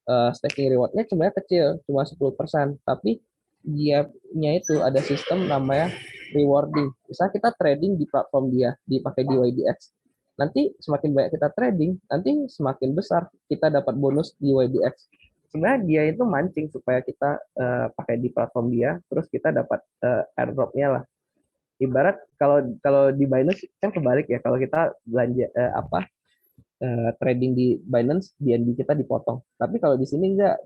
[SPEAKER 2] Staking reward-nya sebenarnya kecil, cuma 10%, tapi dia itu ada sistem namanya rewarding. Misal kita trading di platform dia, dipakai di YDX. Nanti semakin banyak kita trading, nanti semakin besar kita dapat bonus di YDX. Sebenarnya dia itu mancing supaya kita pakai di platform dia, terus kita dapat airdrop-nya lah. Ibarat kalau di Binance kan kebalik ya, kalau kita belanja trading di Binance, BNB kita dipotong. Tapi kalau di sini enggak,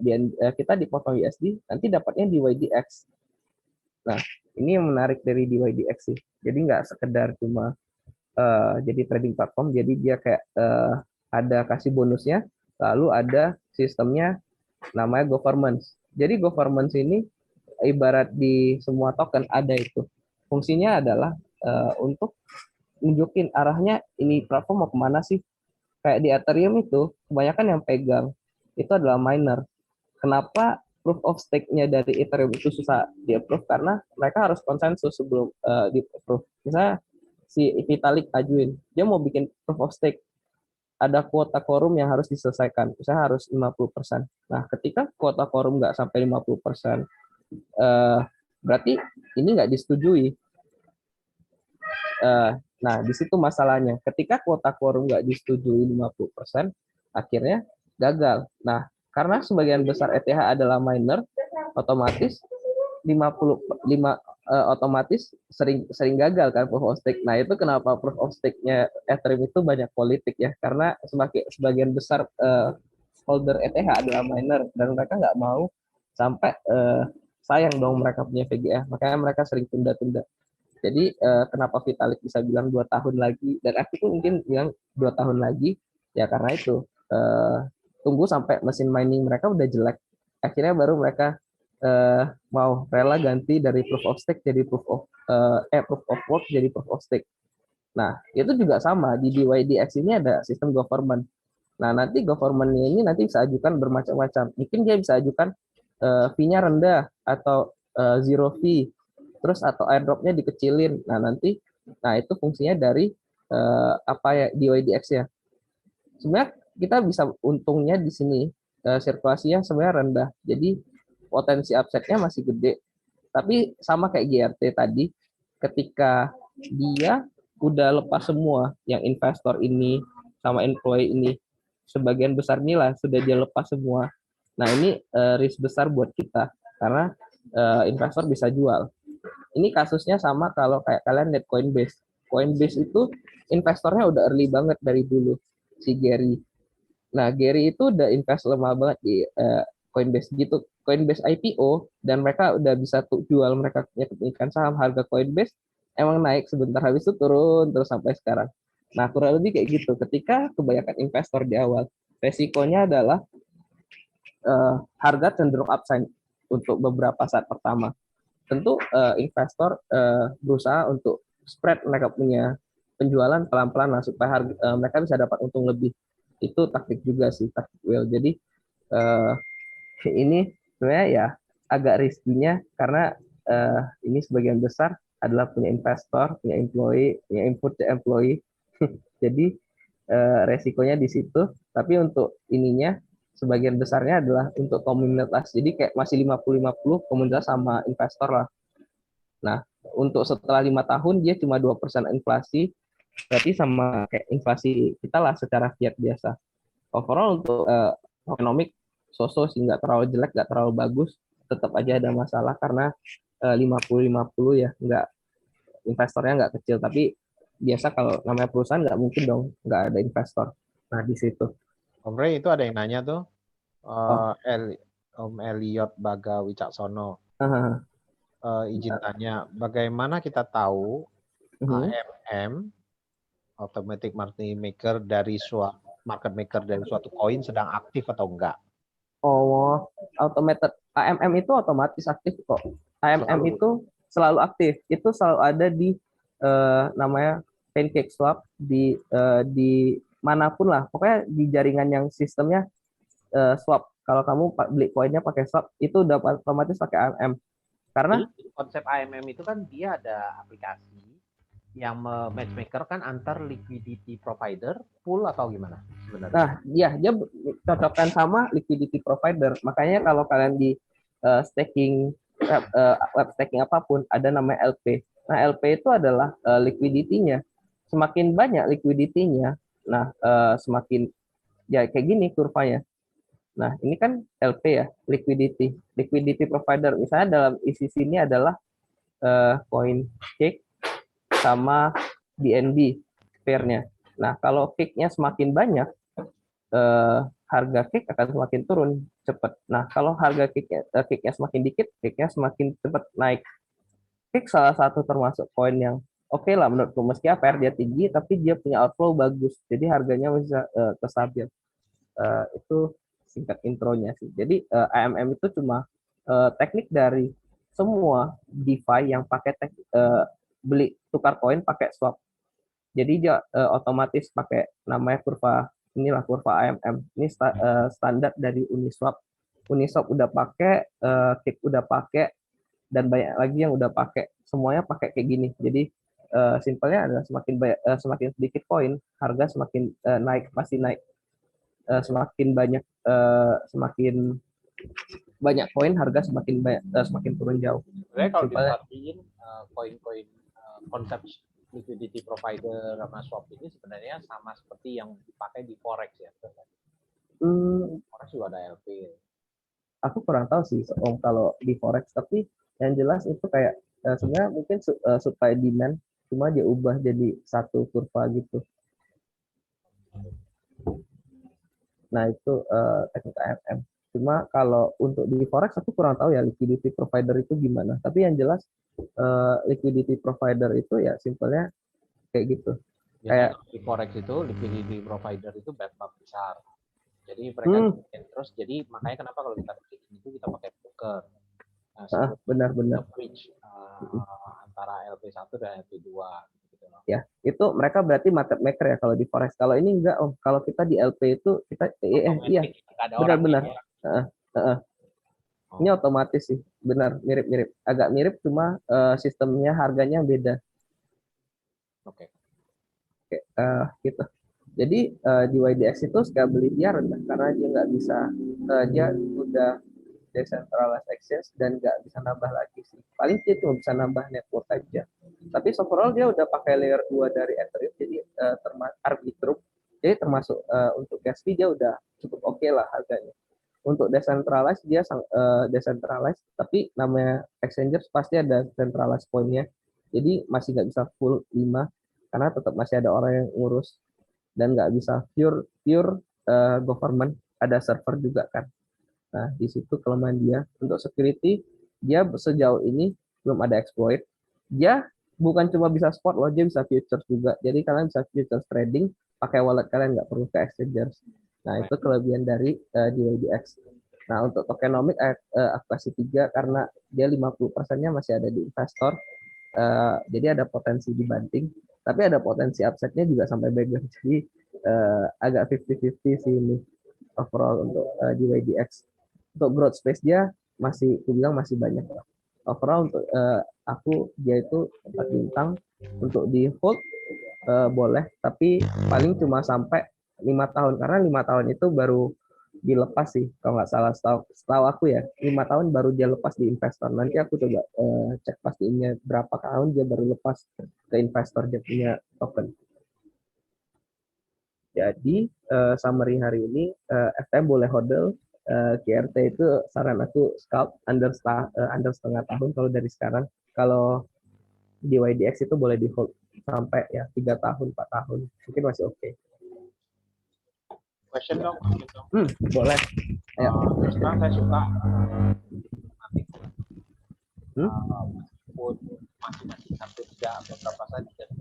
[SPEAKER 2] kita dipotong USD, nanti dapatnya di YDX. Nah, ini yang menarik dari di YDX sih. Jadi nggak sekedar cuma jadi trading platform, jadi dia kayak ada kasih bonusnya, lalu ada sistemnya namanya governance. Jadi governance ini ibarat di semua token ada itu. Fungsinya adalah untuk nunjukin arahnya ini platform mau kemana sih. Kayak di Ethereum itu kebanyakan yang pegang itu adalah miner. Kenapa proof of stake-nya dari Ethereum itu susah di-approve? Karena mereka harus konsensus sebelum di-approve. Misalnya si Vitalik ajuin, dia mau bikin proof of stake, ada kuota quorum yang harus diselesaikan, misalnya harus 50%. Nah, ketika kuota quorum nggak sampai 50%, berarti ini nggak disetujui. Nah, di situ masalahnya. Ketika kuota quorum nggak disetujui 50%, akhirnya gagal. Nah, karena sebagian besar ETH adalah miner, otomatis 55 otomatis sering gagal kan proof of stake. Nah, itu kenapa proof of stake-nya Ethereum itu banyak politik ya, karena sebagian besar holder ETH adalah miner dan mereka nggak mau sampai sayang dong mereka punya VGA, makanya mereka sering tunda-tunda. Jadi kenapa Vitalik bisa bilang 2 tahun lagi dan aku tuh mungkin bilang 2 tahun lagi ya karena itu tunggu sampai mesin mining mereka udah jelek, akhirnya baru mereka mau rela ganti dari proof of stake jadi proof of work jadi proof of stake. Nah, itu juga sama di DYDX ini ada sistem government. Nah, nanti government-nya ini nanti bisa ajukan bermacam-macam. Mungkin dia bisa ajukan fee-nya rendah atau zero fee, terus atau airdrop-nya dikecilin. Nah, itu fungsinya dari apa ya DYDX ya. Sebenarnya kita bisa untungnya di sini sirkulasinya sebenarnya rendah. Jadi potensi upside-nya masih gede. Tapi sama kayak GRT tadi, ketika dia udah lepas semua, yang investor ini sama employee ini, sebagian besar nilai sudah dia lepas semua. Nah, ini risk besar buat kita, karena investor bisa jual. Ini kasusnya sama kalau kayak kalian lihat Coinbase. Coinbase itu investornya udah early banget dari dulu, si Gary. Nah, Gary itu udah invest lama banget di Coinbase gitu. Coinbase IPO dan mereka udah bisa jual, mereka punya kepemilikan saham, harga Coinbase emang naik sebentar, habis itu turun terus sampai sekarang. Nah, kurang lebih kayak gitu. Ketika kebanyakan investor di awal, resikonya adalah harga cenderung upside untuk beberapa saat pertama. Tentu investor berusaha untuk spread mereka punya penjualan pelan-pelan lah supaya mereka bisa dapat untung lebih. Itu taktik juga sih, taktik whale. Jadi ini sebenarnya ya agak riskinya karena ini sebagian besar adalah punya investor, punya employee, punya input the employee. Jadi resikonya di situ. Tapi untuk ininya sebagian besarnya adalah untuk komunitas. Jadi kayak masih 50-50 komunitas sama investor lah. Nah, untuk setelah 5 tahun dia cuma 2% inflasi, berarti sama kayak inflasi kita lah secara fiat biasa. Overall untuk ekonomik so-so sih, nggak terlalu jelek, nggak terlalu bagus, tetap aja ada masalah karena 50-50 ya, nggak, investornya nggak kecil, tapi biasa kalau namanya perusahaan nggak mungkin dong nggak ada investor. Nah, di situ.
[SPEAKER 3] Om Rey, itu ada yang nanya tuh,
[SPEAKER 2] Oh.
[SPEAKER 3] Om Elliot Baga Wicaksono. Izin tanya, bagaimana kita tahu AMM, automatic market maker dari suatu koin sedang aktif atau enggak?
[SPEAKER 2] Oh, automated AMM itu otomatis aktif kok. AMM itu selalu aktif. Itu selalu ada di namanya PancakeSwap di manapun lah. Pokoknya di jaringan yang sistemnya swap. Kalau kamu beli koinnya pakai swap, itu udah otomatis pakai AMM. Karena
[SPEAKER 3] konsep AMM itu kan dia ada aplikasi yang matchmaker kan antar liquidity provider, pool atau gimana sebenarnya?
[SPEAKER 2] Nah, iya, dia cocokkan sama liquidity provider. Makanya kalau kalian di staking web staking apapun ada namanya LP. Nah, LP itu adalah liquidity-nya. Semakin banyak liquidity-nya, nah semakin ya kayak gini kurvanya. Nah, ini kan LP ya, liquidity provider. Misalnya dalam isi sini adalah CoinCake sama BNB pair-nya. Nah, kalau cake-nya semakin banyak, harga cake akan semakin turun cepat. Nah, kalau harga cake-nya semakin dikit, cake-nya semakin cepat naik. Cake salah satu termasuk koin yang oke lah menurutku, meski APR dia tinggi, tapi dia punya outflow bagus, jadi harganya bisa stabil. Itu singkat intronya sih. Jadi AMM itu cuma teknik dari semua DeFi yang pakai beli tukar koin pakai swap. Jadi dia otomatis pakai namanya kurva, inilah kurva AMM. Ini standar dari Uniswap. Uniswap udah pakai, Kip udah pakai, dan banyak lagi yang udah pakai. Semuanya pakai kayak gini. Jadi simpelnya adalah semakin sedikit koin, harga semakin naik, pasti naik. Semakin banyak koin, harga semakin turun jauh.
[SPEAKER 3] Sebenarnya kalau
[SPEAKER 2] Simpelnya.
[SPEAKER 3] diperhatiin koin-koin konsep liquidity provider sama swap ini sebenarnya sama seperti yang dipakai di forex ya. Forex juga ada LP.
[SPEAKER 2] Aku kurang tahu sih Om kalau di forex, tapi yang jelas itu kayak sebenarnya mungkin supply demand, cuma dia ubah jadi satu kurva gitu. Nah itu teknik AMM. Cuma kalau untuk di forex aku kurang tahu ya liquidity provider itu gimana. Tapi yang jelas liquidity provider itu ya simpelnya kayak gitu.
[SPEAKER 3] Kayak di forex itu liquidity provider itu bedrock besar. Jadi mereka terus, jadi makanya kenapa kalau kita trading itu kita pakai broker. Nah,
[SPEAKER 2] benar-benar
[SPEAKER 3] bridge antara LP1 dan LP2 gitu.
[SPEAKER 2] Ya, itu mereka berarti market maker ya kalau di forex. Kalau ini enggak Om. Kalau kita di LP itu kita iya. Benar-benar. Ini otomatis sih. Benar, mirip-mirip. Agak mirip cuma sistemnya harganya beda.
[SPEAKER 3] Oke.
[SPEAKER 2] Gitu. Jadi di YDX itu scalability-nya rendah karena dia nggak bisa, dia udah decentralized exchange dan nggak bisa nambah lagi sih. Paling dia cuma bisa nambah network aja. Tapi overall dia udah pakai layer 2 dari Ethereum, jadi termasuk Arbitrum. Jadi termasuk untuk gas fee dia udah cukup oke lah harganya. Untuk decentralized dia decentralized, tapi namanya exchanges pasti ada centralized point-nya. Jadi masih nggak bisa full 5 karena tetap masih ada orang yang ngurus dan nggak bisa pure government, ada server juga kan. Nah, di situ kelemahan dia. Untuk security, dia sejauh ini belum ada exploit. Dia bukan cuma bisa spot loh, dia bisa futures juga. Jadi kalian bisa futures trading, pakai wallet kalian, nggak perlu ke exchanges. Nah, itu kelebihan dari DYDX. Nah, untuk tokenomic aku kasih 3 karena dia 50%-nya masih ada di investor. Jadi ada potensi dibanting, tapi ada potensi upside-nya juga sampai beggar. Jadi agak 50-50 sih ini overall untuk DYDX. Untuk growth space dia masih, aku bilang masih banyak. Overall untuk aku dia itu 4 bintang. Untuk di hold boleh, tapi paling cuma sampai 5 tahun karena 5 tahun itu baru dilepas sih kalau nggak salah, setahu aku ya 5 tahun baru dia lepas di investor. Nanti aku coba cek pastinya berapa tahun dia baru lepas ke investor dia punya token. Jadi summary hari ini, FTM boleh hodl, QRT itu saran aku scalp under setengah tahun kalau dari sekarang. Kalau di YDX itu boleh di hold sampai ya 3 tahun 4 tahun mungkin masih oke.
[SPEAKER 3] Question dong.
[SPEAKER 2] Boleh. Ayo.
[SPEAKER 3] Terus terang saya suka meskipun masih satu tiga atau berapa saja tidak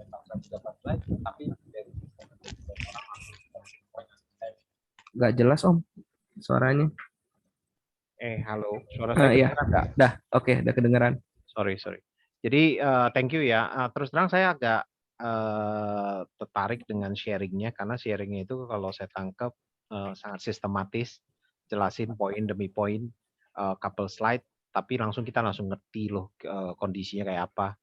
[SPEAKER 3] slide, tapi dari orang
[SPEAKER 2] nggak jelas Om suaranya.
[SPEAKER 3] Halo, suara saya kedengeran nggak?
[SPEAKER 2] Dah, oke, udah kedengeran.
[SPEAKER 3] Sorry. Jadi thank you ya. Terus terang saya agak tertarik dengan sharingnya karena sharingnya itu kalau saya tangkap sangat sistematis, jelasin poin demi poin, couple slide, tapi kita langsung ngerti loh kondisinya kayak apa.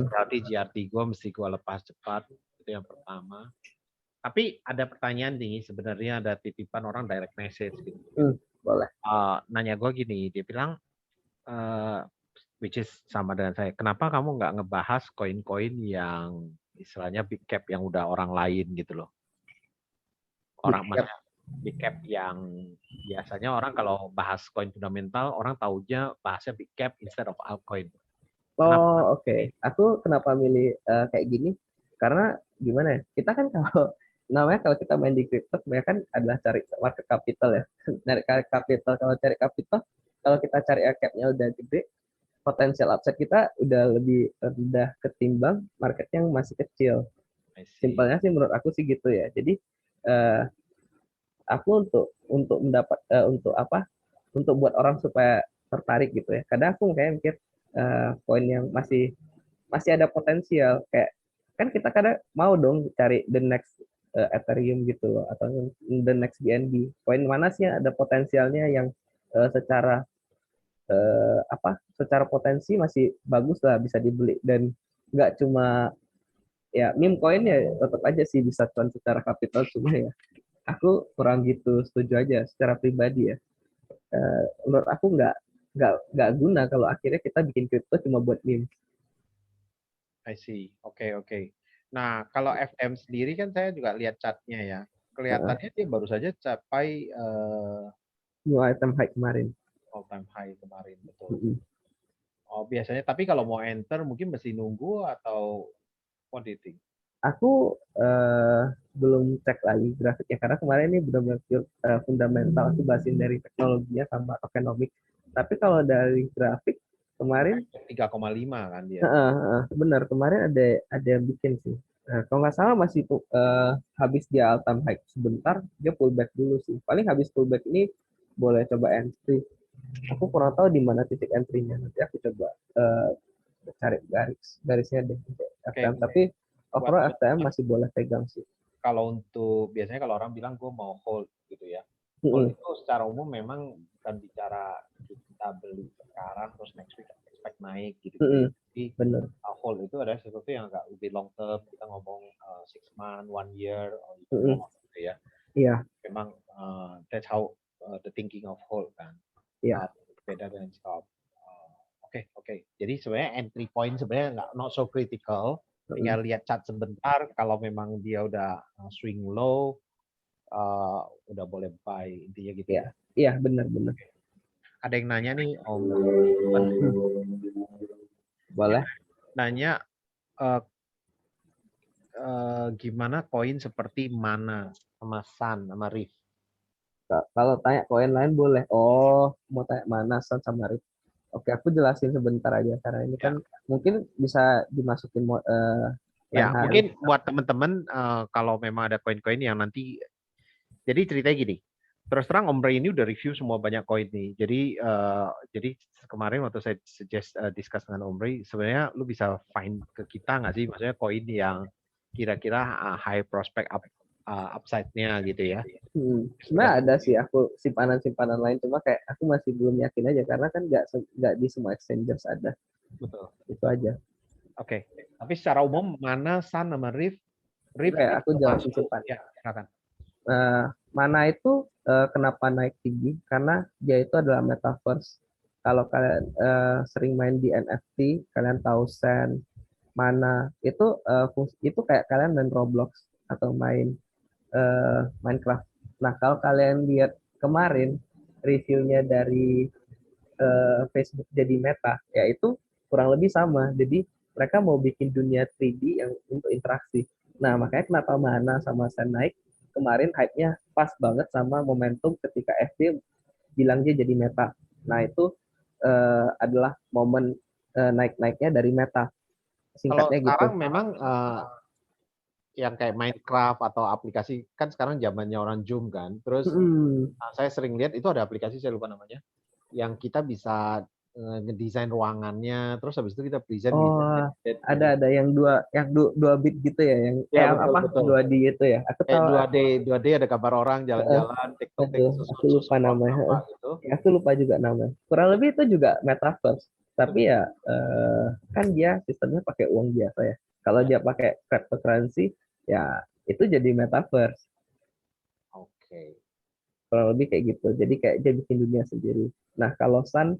[SPEAKER 3] Berarti GRT gue mesti gue lepas cepat, itu yang pertama. Tapi ada pertanyaan nih, sebenarnya ada titipan orang direct message gitu.
[SPEAKER 2] Boleh.
[SPEAKER 3] Nanya gue gini, dia bilang, which is sama dengan saya, kenapa kamu nggak ngebahas koin-koin yang istilahnya big cap yang udah orang lain gitu loh. Big cap yang biasanya orang kalau bahas koin fundamental, orang taunya bahasnya big cap instead of altcoin.
[SPEAKER 2] Oke. Aku kenapa milih kayak gini? Karena gimana ya? Kita kan kalau kita main di crypto sebenarnya kan adalah cari market capital ya. Cari capital. Kalau cari capital, kalau kita cari cap-nya udah gede, potensial upside kita udah lebih rendah ketimbang market yang masih kecil. Simpelnya sih menurut aku sih gitu ya. Jadi aku untuk mendapat untuk buat orang supaya tertarik gitu ya. Kadang aku kayak mikir poin yang masih ada potensial, kayak kan kita kadang mau dong cari the next Ethereum gitu loh, atau the next BNB. Koin mana sih yang ada potensialnya yang secara secara potensi masih bagus lah bisa dibeli, dan nggak cuma ya meme coin ya tetap aja sih bisa cuan secara kapital, cuma ya aku kurang gitu setuju aja secara pribadi ya. Menurut aku nggak guna kalau akhirnya kita bikin crypto cuma buat meme.
[SPEAKER 3] I see. Oke, oke. Nah, kalau FM sendiri kan saya juga lihat chartnya ya. Kelihatannya dia baru saja capai
[SPEAKER 2] New item high kemarin.
[SPEAKER 3] all time high kemarin, betul.
[SPEAKER 2] Mm-mm.
[SPEAKER 3] Oh, biasanya tapi kalau mau enter mungkin mesti nunggu atau what do you think?
[SPEAKER 2] Aku belum cek lagi grafiknya karena kemarin ini benar-benar pure, fundamental, aku bahasin dari teknologinya sama tokenomics. Tapi kalau dari grafik kemarin
[SPEAKER 3] 3,5 kan dia.
[SPEAKER 2] benar kemarin ada yang bikin sih. Kalau nggak salah masih habis dia all time high sebentar, dia pullback dulu sih. Paling habis pullback ini boleh coba entry. Aku kurang tahu di mana titik entry-nya. Nanti aku coba cari garisnya deh. FTM. Tapi overall FTM masih boleh pegang sih.
[SPEAKER 3] Kalau untuk biasanya kalau orang bilang gue mau hold gitu ya. Hold itu secara umum memang bukan bicara kita beli sekarang terus next week expect naik gitu. Jadi
[SPEAKER 2] bener.
[SPEAKER 3] Hold itu adalah sesuatu yang agak lebih long term. Kita ngomong 6 month, 1 year, gitu ya.
[SPEAKER 2] Iya.
[SPEAKER 3] Memang that's how the thinking of hold kan.
[SPEAKER 2] Iya.
[SPEAKER 3] Beda dengan stop. Oke. Jadi sebenarnya entry point sebenarnya not so critical. Tinggal lihat chart sebentar. Kalau memang dia udah swing low, udah boleh buy intinya gitu.
[SPEAKER 2] Iya, iya benar.
[SPEAKER 3] Ada yang nanya nih Om.
[SPEAKER 2] Boleh.
[SPEAKER 3] Nanya gimana koin seperti Mana sama Sun sama Riff.
[SPEAKER 2] Kalau tanya koin lain boleh. Oh, mau tanya Mana Sun sama Riff. Oke, aku jelasin sebentar aja karena ini kan mungkin bisa dimasukin
[SPEAKER 3] ya, mungkin buat teman-teman kalau memang ada koin-koin yang nanti, jadi ceritanya gini. Terus terang Om Ray ini udah review semua banyak koin nih. Jadi kemarin waktu saya suggest discuss dengan Om Ray, sebenarnya lu bisa find ke kita nggak sih, maksudnya koin yang kira-kira high prospect upside-nya gitu ya.
[SPEAKER 2] Sebenarnya ada sih aku simpanan lain, cuma kayak aku masih belum yakin aja karena kan nggak di semua exchanges ada.
[SPEAKER 3] Betul.
[SPEAKER 2] Itu aja.
[SPEAKER 3] Oke. Tapi secara umum Mana, Sun sama Riff
[SPEAKER 2] kayak aku jelasin simpan.
[SPEAKER 3] Ya, silakan.
[SPEAKER 2] Mana itu kenapa naik tinggi? Karena dia itu adalah metaverse. Kalau kalian sering main di NFT, kalian tahu Sand, Mana itu kayak kalian main Roblox atau main Minecraft. Nah, kalau kalian lihat kemarin reviewnya dari Facebook jadi Meta, yaitu kurang lebih sama. Jadi mereka mau bikin dunia 3D yang untuk interaksi. Nah, makanya kenapa Mana sama Sand naik kemarin hype-nya pas banget sama momentum ketika FB bilang dia jadi Meta. Nah, itu adalah momen naik-naiknya dari Meta. Singkatnya
[SPEAKER 3] kalau sekarang
[SPEAKER 2] gitu.
[SPEAKER 3] Memang yang kayak Minecraft atau aplikasi kan sekarang zamannya orang Zoom kan. Terus saya sering lihat itu ada aplikasi saya lupa namanya yang kita bisa ngedesain ruangannya, terus habis itu kita present.
[SPEAKER 2] Ada yang dua bit gitu ya, yang
[SPEAKER 3] betul.
[SPEAKER 2] 2D itu ya. Aku tahu
[SPEAKER 3] 2D ada gambar orang jalan-jalan, TikTok
[SPEAKER 2] aku lupa namanya. Gitu. Ya, aku lupa juga namanya. Kurang lebih itu juga metaverse. Tapi ya kan dia sistemnya pakai uang biasa ya. Kalau dia pakai cryptocurrency, ya itu jadi metaverse.
[SPEAKER 3] Oke.
[SPEAKER 2] Kurang lebih kayak gitu. Jadi kayak dia bikin dunia sendiri. Nah, kalau Sun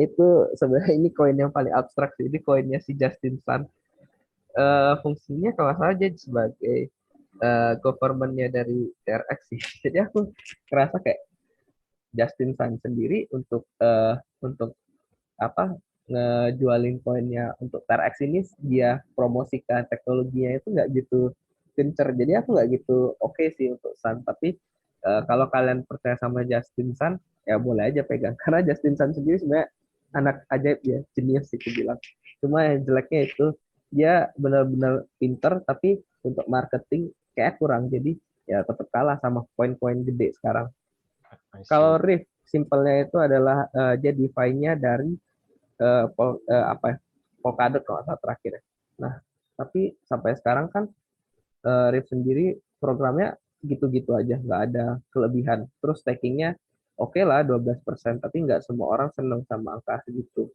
[SPEAKER 2] itu sebenarnya ini koin yang paling abstrak sih. Ini koinnya si Justin Sun. Fungsinya kalau nggak salah dia sebagai government-nya dari TRX sih. Jadi aku kerasa kayak Justin Sun sendiri untuk ngejualin koinnya untuk TRX ini, dia promosikan teknologinya itu nggak gitu gencer. Jadi aku nggak gitu oke sih untuk Sun. Tapi kalau kalian percaya sama Justin Sun, ya boleh aja pegang. Karena Justin Sun sendiri sebenarnya anak ajaib ya, jenius sih aku bilang. Cuma yang jeleknya itu dia benar-benar pinter, tapi untuk marketing kayak kurang. Jadi ya tetap kalah sama koin-koin gede sekarang. Kalau Riff, simpelnya itu adalah dia DeFi-nya dari Polkadot kalau saat terakhir. Nah, Tapi sampai sekarang kan Rift sendiri programnya gitu-gitu aja, nggak ada kelebihan. Terus stakingnya oke lah 12%, tapi nggak semua orang seneng sama angka segitu.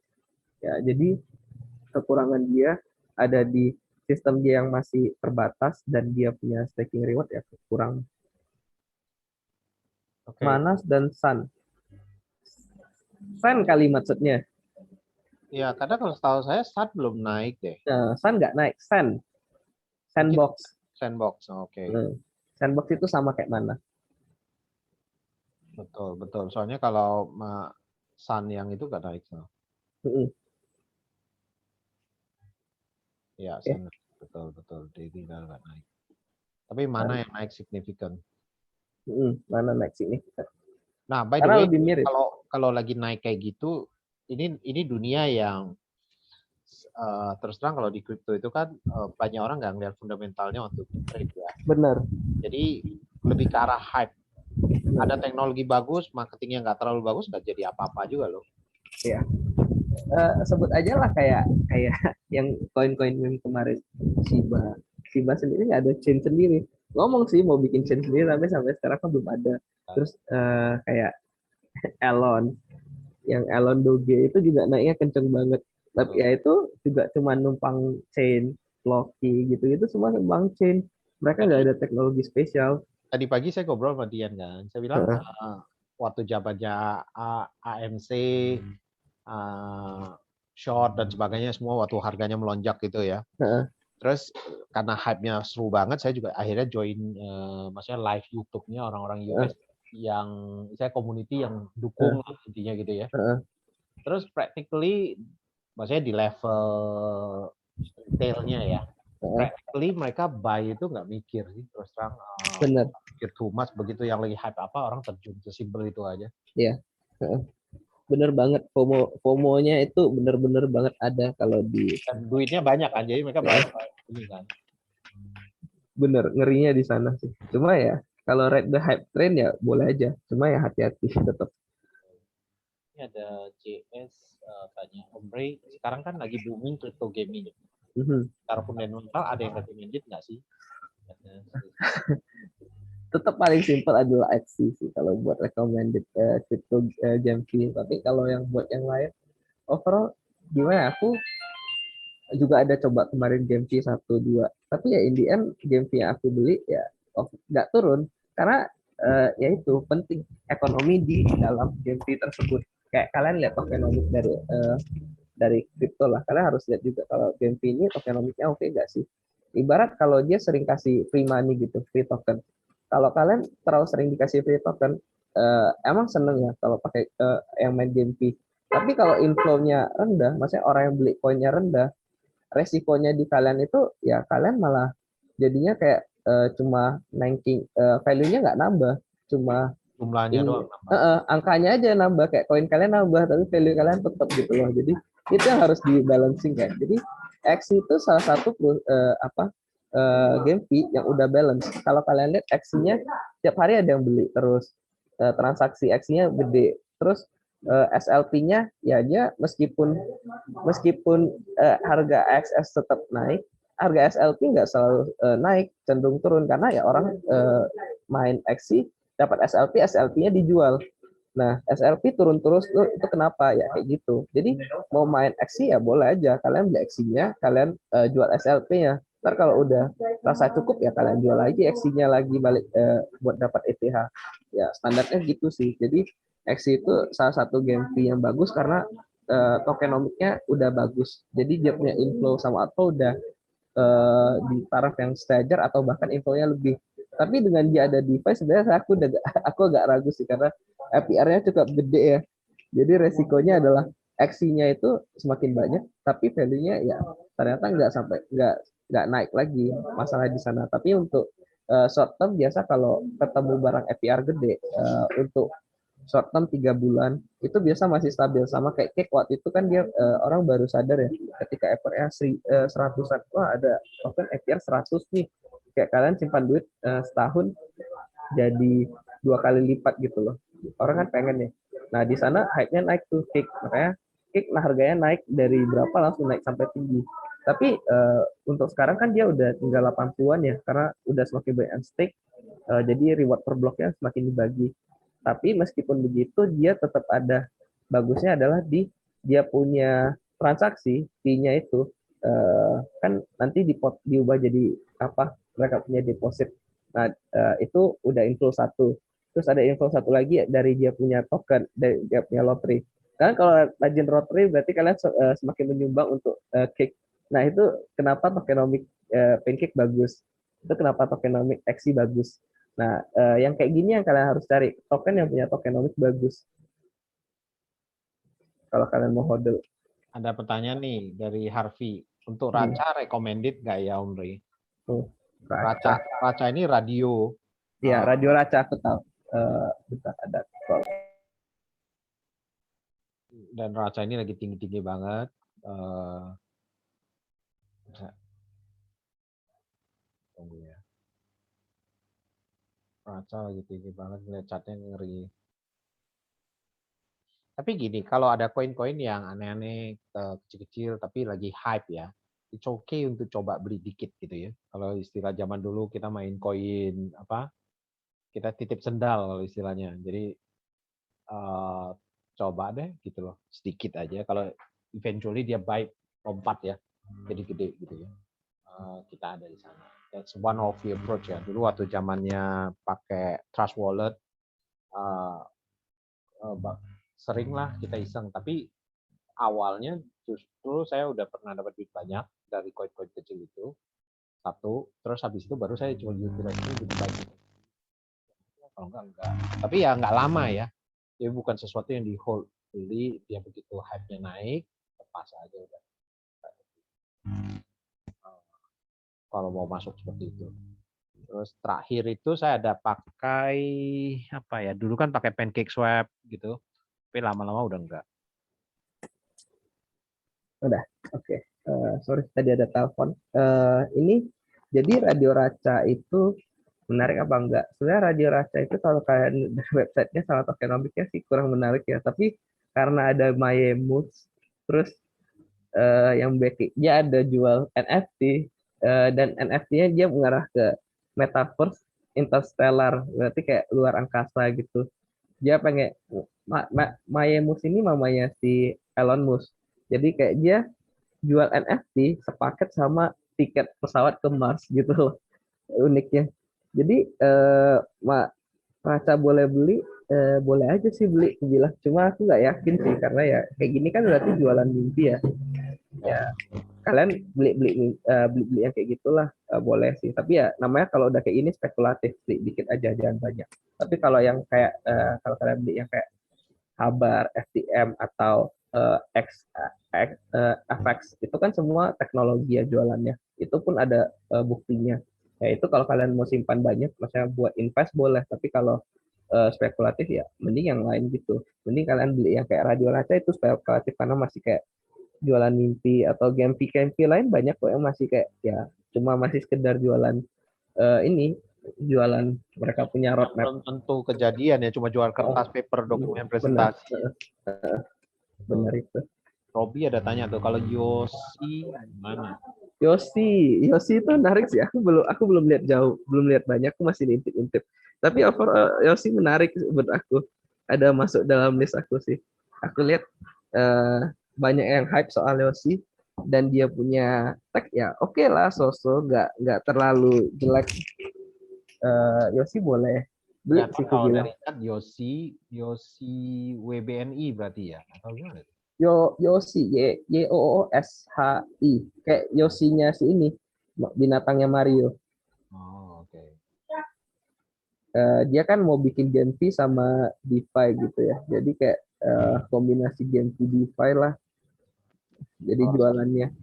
[SPEAKER 2] Ya, jadi kekurangan dia ada di sistem dia yang masih terbatas dan dia punya staking reward ya kurang.
[SPEAKER 3] Oke.
[SPEAKER 2] Manas dan Sun. Sun kali maksudnya.
[SPEAKER 3] Ya, karena kalau setahu saya Sun belum naik deh.
[SPEAKER 2] Nah, Sun nggak naik, Sandbox.
[SPEAKER 3] Sandbox, oke.
[SPEAKER 2] Sandbox itu sama kayak mana?
[SPEAKER 3] Betul, betul. Soalnya kalau Sun yang itu nggak naik. So. Ya, Sun, betul, betul. Dia tinggal nggak naik. Tapi mana yang naik signifikan?
[SPEAKER 2] Mana naik signifikan?
[SPEAKER 3] Nah, by the
[SPEAKER 2] Karena
[SPEAKER 3] way,
[SPEAKER 2] lebih mirip.
[SPEAKER 3] kalau lagi naik kayak gitu, ini dunia yang terus terang kalau di crypto itu kan banyak orang nggak ngeliat fundamentalnya untuk trade ya.
[SPEAKER 2] Benar.
[SPEAKER 3] Jadi lebih ke arah hype. Ada teknologi bagus, marketingnya nggak terlalu bagus, nggak jadi apa-apa juga loh.
[SPEAKER 2] Iya. Sebut aja lah kayak yang koin-koin meme kemarin, Shiba sendiri nggak ada chain sendiri. Ngomong sih mau bikin chain sendiri, tapi sampai sekarang kan belum ada. Terus kayak Elon Doge itu juga naiknya kenceng banget. Tapi ya itu juga cuma numpang chain, Loki gitu-gitu semua numpang chain. Mereka nggak ada teknologi spesial.
[SPEAKER 3] Tadi pagi saya ngobrol sama Dian kan, saya bilang waktu zamannya AMC, short dan sebagainya semua waktu harganya melonjak gitu ya. Terus karena hype-nya seru banget, saya juga akhirnya join maksudnya live YouTube-nya orang-orang US yang saya community yang dukung intinya gitu ya. Terus practically maksudnya di level retailnya ya. Practically mereka buy itu nggak mikir sih terus terang.
[SPEAKER 2] Bener.
[SPEAKER 3] Mikir too much, begitu yang lagi hype apa orang terjun, sesimpel itu aja.
[SPEAKER 2] Iya. Bener banget, FOMO-nya itu bener-bener banget ada kalau di.
[SPEAKER 3] Dan duitnya banyak kan, jadi mereka banyak ini kan.
[SPEAKER 2] Bener, ngerinya di sana sih. Cuma ya kalau ride the hype train ya boleh aja. Cuma ya hati-hati tetap.
[SPEAKER 3] Ini ada JS tanya, Om Ray, sekarang kan lagi booming crypto gaming. Secara fundamental ada yang recommended nggak sih?
[SPEAKER 2] Tetap paling simple adalah XC sih kalau buat recommended crypto game fee. Tapi kalau yang buat yang lain, overall gimana? Aku juga ada coba kemarin game fee 1, 2. Tapi ya in the end game fee yang aku beli ya nggak turun. Karena ya itu penting ekonomi di dalam game fee tersebut. Kayak kalian lihat tokenomik dari crypto lah. Kalian harus lihat juga kalau game fee ini tokenomiknya oke nggak sih? Ibarat kalau dia sering kasih free money gitu, free token. Kalau kalian terlalu sering dikasih free token, emang seneng ya kalau pakai yang main game fee. Tapi kalau inflow-nya rendah, maksudnya orang yang beli koinnya rendah, resikonya di kalian itu ya kalian malah jadinya kayak cuma naikin value-nya nggak nambah, cuma
[SPEAKER 3] jumlahnya doang
[SPEAKER 2] angkanya aja nambah, kayak koin kalian nambah tapi value kalian tetap gitu loh. Jadi itu yang harus dibalancing kan. Jadi X itu salah satu game fee yang udah balance. Kalau kalian lihat X-nya tiap hari ada yang beli, terus transaksi X-nya gede, terus SLP-nya ya dia meskipun harga XS tetap naik, harga SLP nggak selalu naik, cenderung turun karena ya orang main XC dapat SLP-nya dijual. Nah, SLP turun terus tuh itu kenapa ya kayak gitu. Jadi mau main XC ya boleh aja, kalian beli XC-nya, kalian jual SLP-nya. Ntar kalau udah rasa cukup ya kalian jual lagi XC-nya lagi balik buat dapat ETH. Ya standarnya gitu sih. Jadi XC itu salah satu game fee yang bagus karena tokenomiknya udah bagus. Jadi dia punya inflow sama outflow udah di taraf yang sejajar atau bahkan inflow-nya lebih. Tapi dengan dia ada DeFi sebenarnya aku agak ragu sih karena APR-nya cukup gede ya. Jadi resikonya adalah XC-nya itu semakin banyak, tapi value-nya ya ternyata nggak naik lagi masalah di sana. Tapi untuk short term biasa kalau ketemu barang APR gede untuk short term 3 bulan itu biasa masih stabil, sama kayak Cake waktu itu kan dia orang baru sadar ya ketika APR 100-an, wah ada token APR 100 nih, kayak kalian simpan duit setahun jadi 2 kali lipat gitu loh, orang kan pengen ya. Nah di sana hype-nya naik tuh Cake, makanya Cake harganya naik dari berapa langsung naik sampai tinggi. Tapi untuk sekarang kan dia udah tinggal 80-an ya, karena udah semakin banyak stake, jadi reward per bloknya semakin dibagi. Tapi meskipun begitu, dia tetap ada bagusnya adalah dia punya transaksi fee-nya itu kan nanti diubah jadi apa? Mereka punya deposit. Nah, itu udah inflow satu. Terus ada inflow satu lagi dari dia punya token, dari dia punya lottery. Kan kalau rajin lottery berarti kalian semakin menyumbang untuk cake. Nah, itu kenapa tokenomic pancake bagus. Itu kenapa tokenomic XC bagus. Nah, yang kayak gini yang kalian harus cari. Token yang punya tokenomics bagus. Kalau kalian mau hodl.
[SPEAKER 3] Ada pertanyaan nih dari Harvey. Untuk Raca recommended nggak ya, Omri?
[SPEAKER 2] Raca.
[SPEAKER 3] Raca ini radio.
[SPEAKER 2] Iya, radio Raca aku tahu. Bentar, ada.
[SPEAKER 3] Dan Raca ini lagi tinggi-tinggi banget. Tunggu ya. Raca lagi tinggi banget, lihat chartnya ngeri. Tapi gini, kalau ada koin-koin yang aneh-aneh, kecil-kecil, tapi lagi hype ya, it's okay untuk coba beli dikit gitu ya. Kalau istilah zaman dulu kita main koin apa? Kita titip sendal kalau istilahnya. Jadi coba deh gitu loh, sedikit aja. Kalau eventually dia baik, lompat ya, jadi gede gitu ya. Kita ada di sana. That's one of the approach ya. Dulu waktu zamannya pakai Trust Wallet, sering lah kita iseng. Tapi awalnya justru saya udah pernah dapat duit banyak dari koin-koin kecil itu. Satu, terus habis itu baru saya coba utilize itu jadi baik. Kalau enggak. Tapi ya enggak lama ya. Dia bukan sesuatu yang di hold. Beli, dia begitu hype-nya naik, lepas aja udah. Kalau mau masuk seperti itu. Terus terakhir itu saya ada pakai apa ya? Dulu kan pakai Pancake Swap gitu. Tapi lama-lama udah enggak.
[SPEAKER 2] Udah, oke. Sorry tadi ada telepon. Ini jadi radio Raca itu menarik apa enggak? Sebenarnya radio Raca itu kalau kalian dari websitenya sama tokenomicnya sih kurang menarik ya. Tapi karena ada Mayemus, terus yang backingnya ada jual NFT, dan NFT-nya dia mengarah ke metaverse interstellar, berarti kayak luar angkasa gitu. Dia pengen Mayemus ini mamanya si Elon Musk. Jadi kayak dia jual NFT sepaket sama tiket pesawat ke Mars gitu loh, uniknya. Jadi Raca boleh beli, boleh aja sih beli, aku bilang. Cuma aku nggak yakin sih karena ya kayak gini kan berarti jualan mimpi ya. Ya kalian beli yang kayak gitulah, boleh sih. Tapi ya namanya kalau udah kayak ini spekulatif, beli dikit aja jangan banyak. Tapi kalau yang kayak kalau kalian beli yang kayak Habar, FTM atau FX itu kan semua teknologi ya jualannya. Itu pun ada buktinya. Ya itu kalau kalian mau simpan banyak, maksudnya buat invest boleh. Tapi kalau spekulatif ya mending yang lain gitu. Mending kalian beli yang kayak Radio Raca itu spekulatif karena masih kayak jualan mimpi, atau gempi lain banyak kok yang masih kayak ya cuma masih sekedar jualan ini jualan mereka punya roadmap.
[SPEAKER 3] Belum tentu kejadian ya, cuma jual kertas, paper, dokumen presentasi.
[SPEAKER 2] Benar itu.
[SPEAKER 3] Robi ada tanya tuh, kalau Yosi gimana?
[SPEAKER 2] Yosi itu menarik sih. Aku belum lihat jauh, belum lihat banyak. Aku masih intip-intip. Tapi overall Yosi menarik menurut aku. Ada masuk dalam list aku sih. Aku lihat banyak yang hype soal Yosi dan dia punya tag ya oke lah, so-so, nggak terlalu jelek. Yosi boleh beli sih aku
[SPEAKER 3] Kalau
[SPEAKER 2] bilang.
[SPEAKER 3] dari chat Yosi WBNI berarti ya? Atau gimana?
[SPEAKER 2] Yoshi, YOOSHI, kayak Yoshinya si ini, binatangnya Mario.
[SPEAKER 3] Oh, oke.
[SPEAKER 2] Dia kan mau bikin game fee sama DeFi gitu ya. Jadi kayak kombinasi game fee DeFi lah. Jadi jualannya.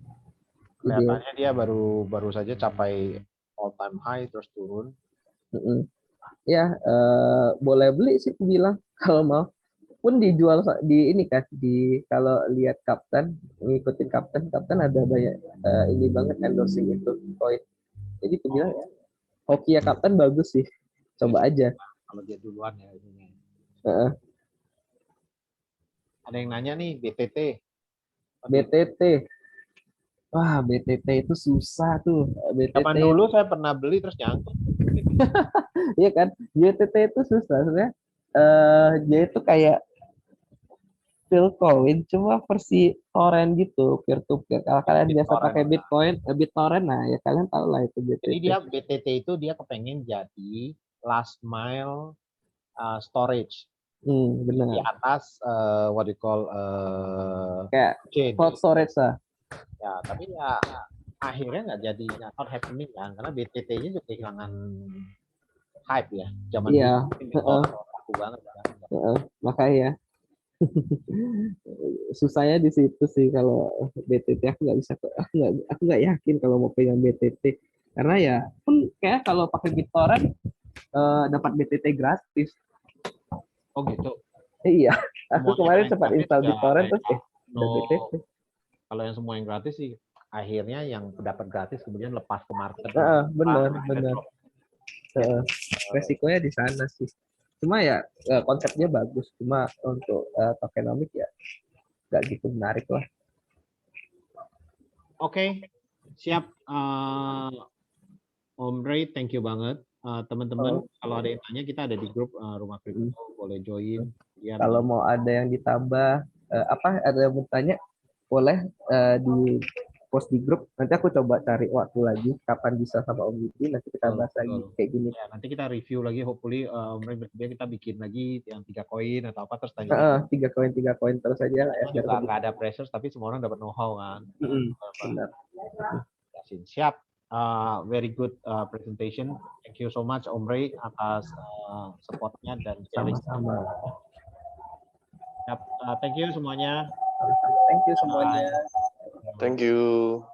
[SPEAKER 3] Kelihatannya dia baru saja capai all time high terus turun.
[SPEAKER 2] Ya, boleh beli sih aku bilang kalau mau. Pun dijual di ini kan, di kalau lihat Kapten, ngikutin Kapten ada banyak ini banget endorsing itu koin. Jadi aku bilang ya, hoki ya Kapten bagus sih. Coba aja.
[SPEAKER 3] Kalau dia duluan ya ini.
[SPEAKER 2] Uh,
[SPEAKER 3] Ada yang nanya nih BTT.
[SPEAKER 2] BTT. Wah, BTT itu susah tuh.
[SPEAKER 3] Zaman
[SPEAKER 2] BTT,
[SPEAKER 3] dulu saya pernah beli terus nyangkut.
[SPEAKER 2] iya kan? BTT itu susah sebenarnya. Dia itu kayak Philcoin cuma versi torrent gitu, peer to peer. Kalau kalian biasa
[SPEAKER 3] BitTorrent.
[SPEAKER 2] pakai Bitcoin, BitTorrent, nah ya kalian tahu lah itu
[SPEAKER 3] Jadi
[SPEAKER 2] BTT.
[SPEAKER 3] dia BTT itu dia kepengen jadi last mile storage di
[SPEAKER 2] Benar.
[SPEAKER 3] atas what you call
[SPEAKER 2] Kayak
[SPEAKER 3] chain.
[SPEAKER 2] cloud storage lah.
[SPEAKER 3] Ya, tapi ya akhirnya nggak jadi not happening kan karena BTT-nya juga kehilangan hype ya. Zaman
[SPEAKER 2] Iya,
[SPEAKER 3] dulu BitTorrent laku banget kan.
[SPEAKER 2] makanya susahnya di situ sih kalau BTT aku nggak bisa, aku nggak yakin kalau mau pegang BTT karena ya pun kayak kalau pakai BitTorrent dapat BTT gratis.
[SPEAKER 3] Oh gitu.
[SPEAKER 2] Iya, aku
[SPEAKER 3] Semuanya
[SPEAKER 2] kemarin
[SPEAKER 3] yang
[SPEAKER 2] sempat
[SPEAKER 3] gratis
[SPEAKER 2] install
[SPEAKER 3] ya
[SPEAKER 2] BitTorrent terus ada
[SPEAKER 3] no,
[SPEAKER 2] BTT.
[SPEAKER 3] kalau yang semua yang gratis sih akhirnya yang dapat gratis kemudian lepas ke market.
[SPEAKER 2] Benar. Resikonya di sana sih. Cuma ya konsepnya bagus, cuma untuk tokenomics ya nggak gitu menarik lah.
[SPEAKER 3] Oke, siap. Om Ray, thank you banget. Teman-teman, kalau ada yang tanya, kita ada di grup Rumah Kripto, boleh join. Ya,
[SPEAKER 2] Kalau mau ada yang ditambah, ada yang mau tanya, boleh di post di grup. Nanti aku coba cari waktu lagi, kapan bisa sama Om Yudi, nanti kita bahas lagi kayak gini.
[SPEAKER 3] Ya, nanti kita review lagi, hopefully Om Ray bersedia kita bikin lagi yang 3 koin atau apa, terus tanya.
[SPEAKER 2] 3 koin terus aja lah ya.
[SPEAKER 3] Juga nggak ada pressure, tapi semua orang dapat know-how kan.
[SPEAKER 2] Benar.
[SPEAKER 3] Siap. Very good presentation. Thank you so much Om Ray atas supportnya dan sharing.
[SPEAKER 2] Sama-sama.
[SPEAKER 3] Thank you semuanya.
[SPEAKER 2] Thank you semuanya.
[SPEAKER 4] Thank you.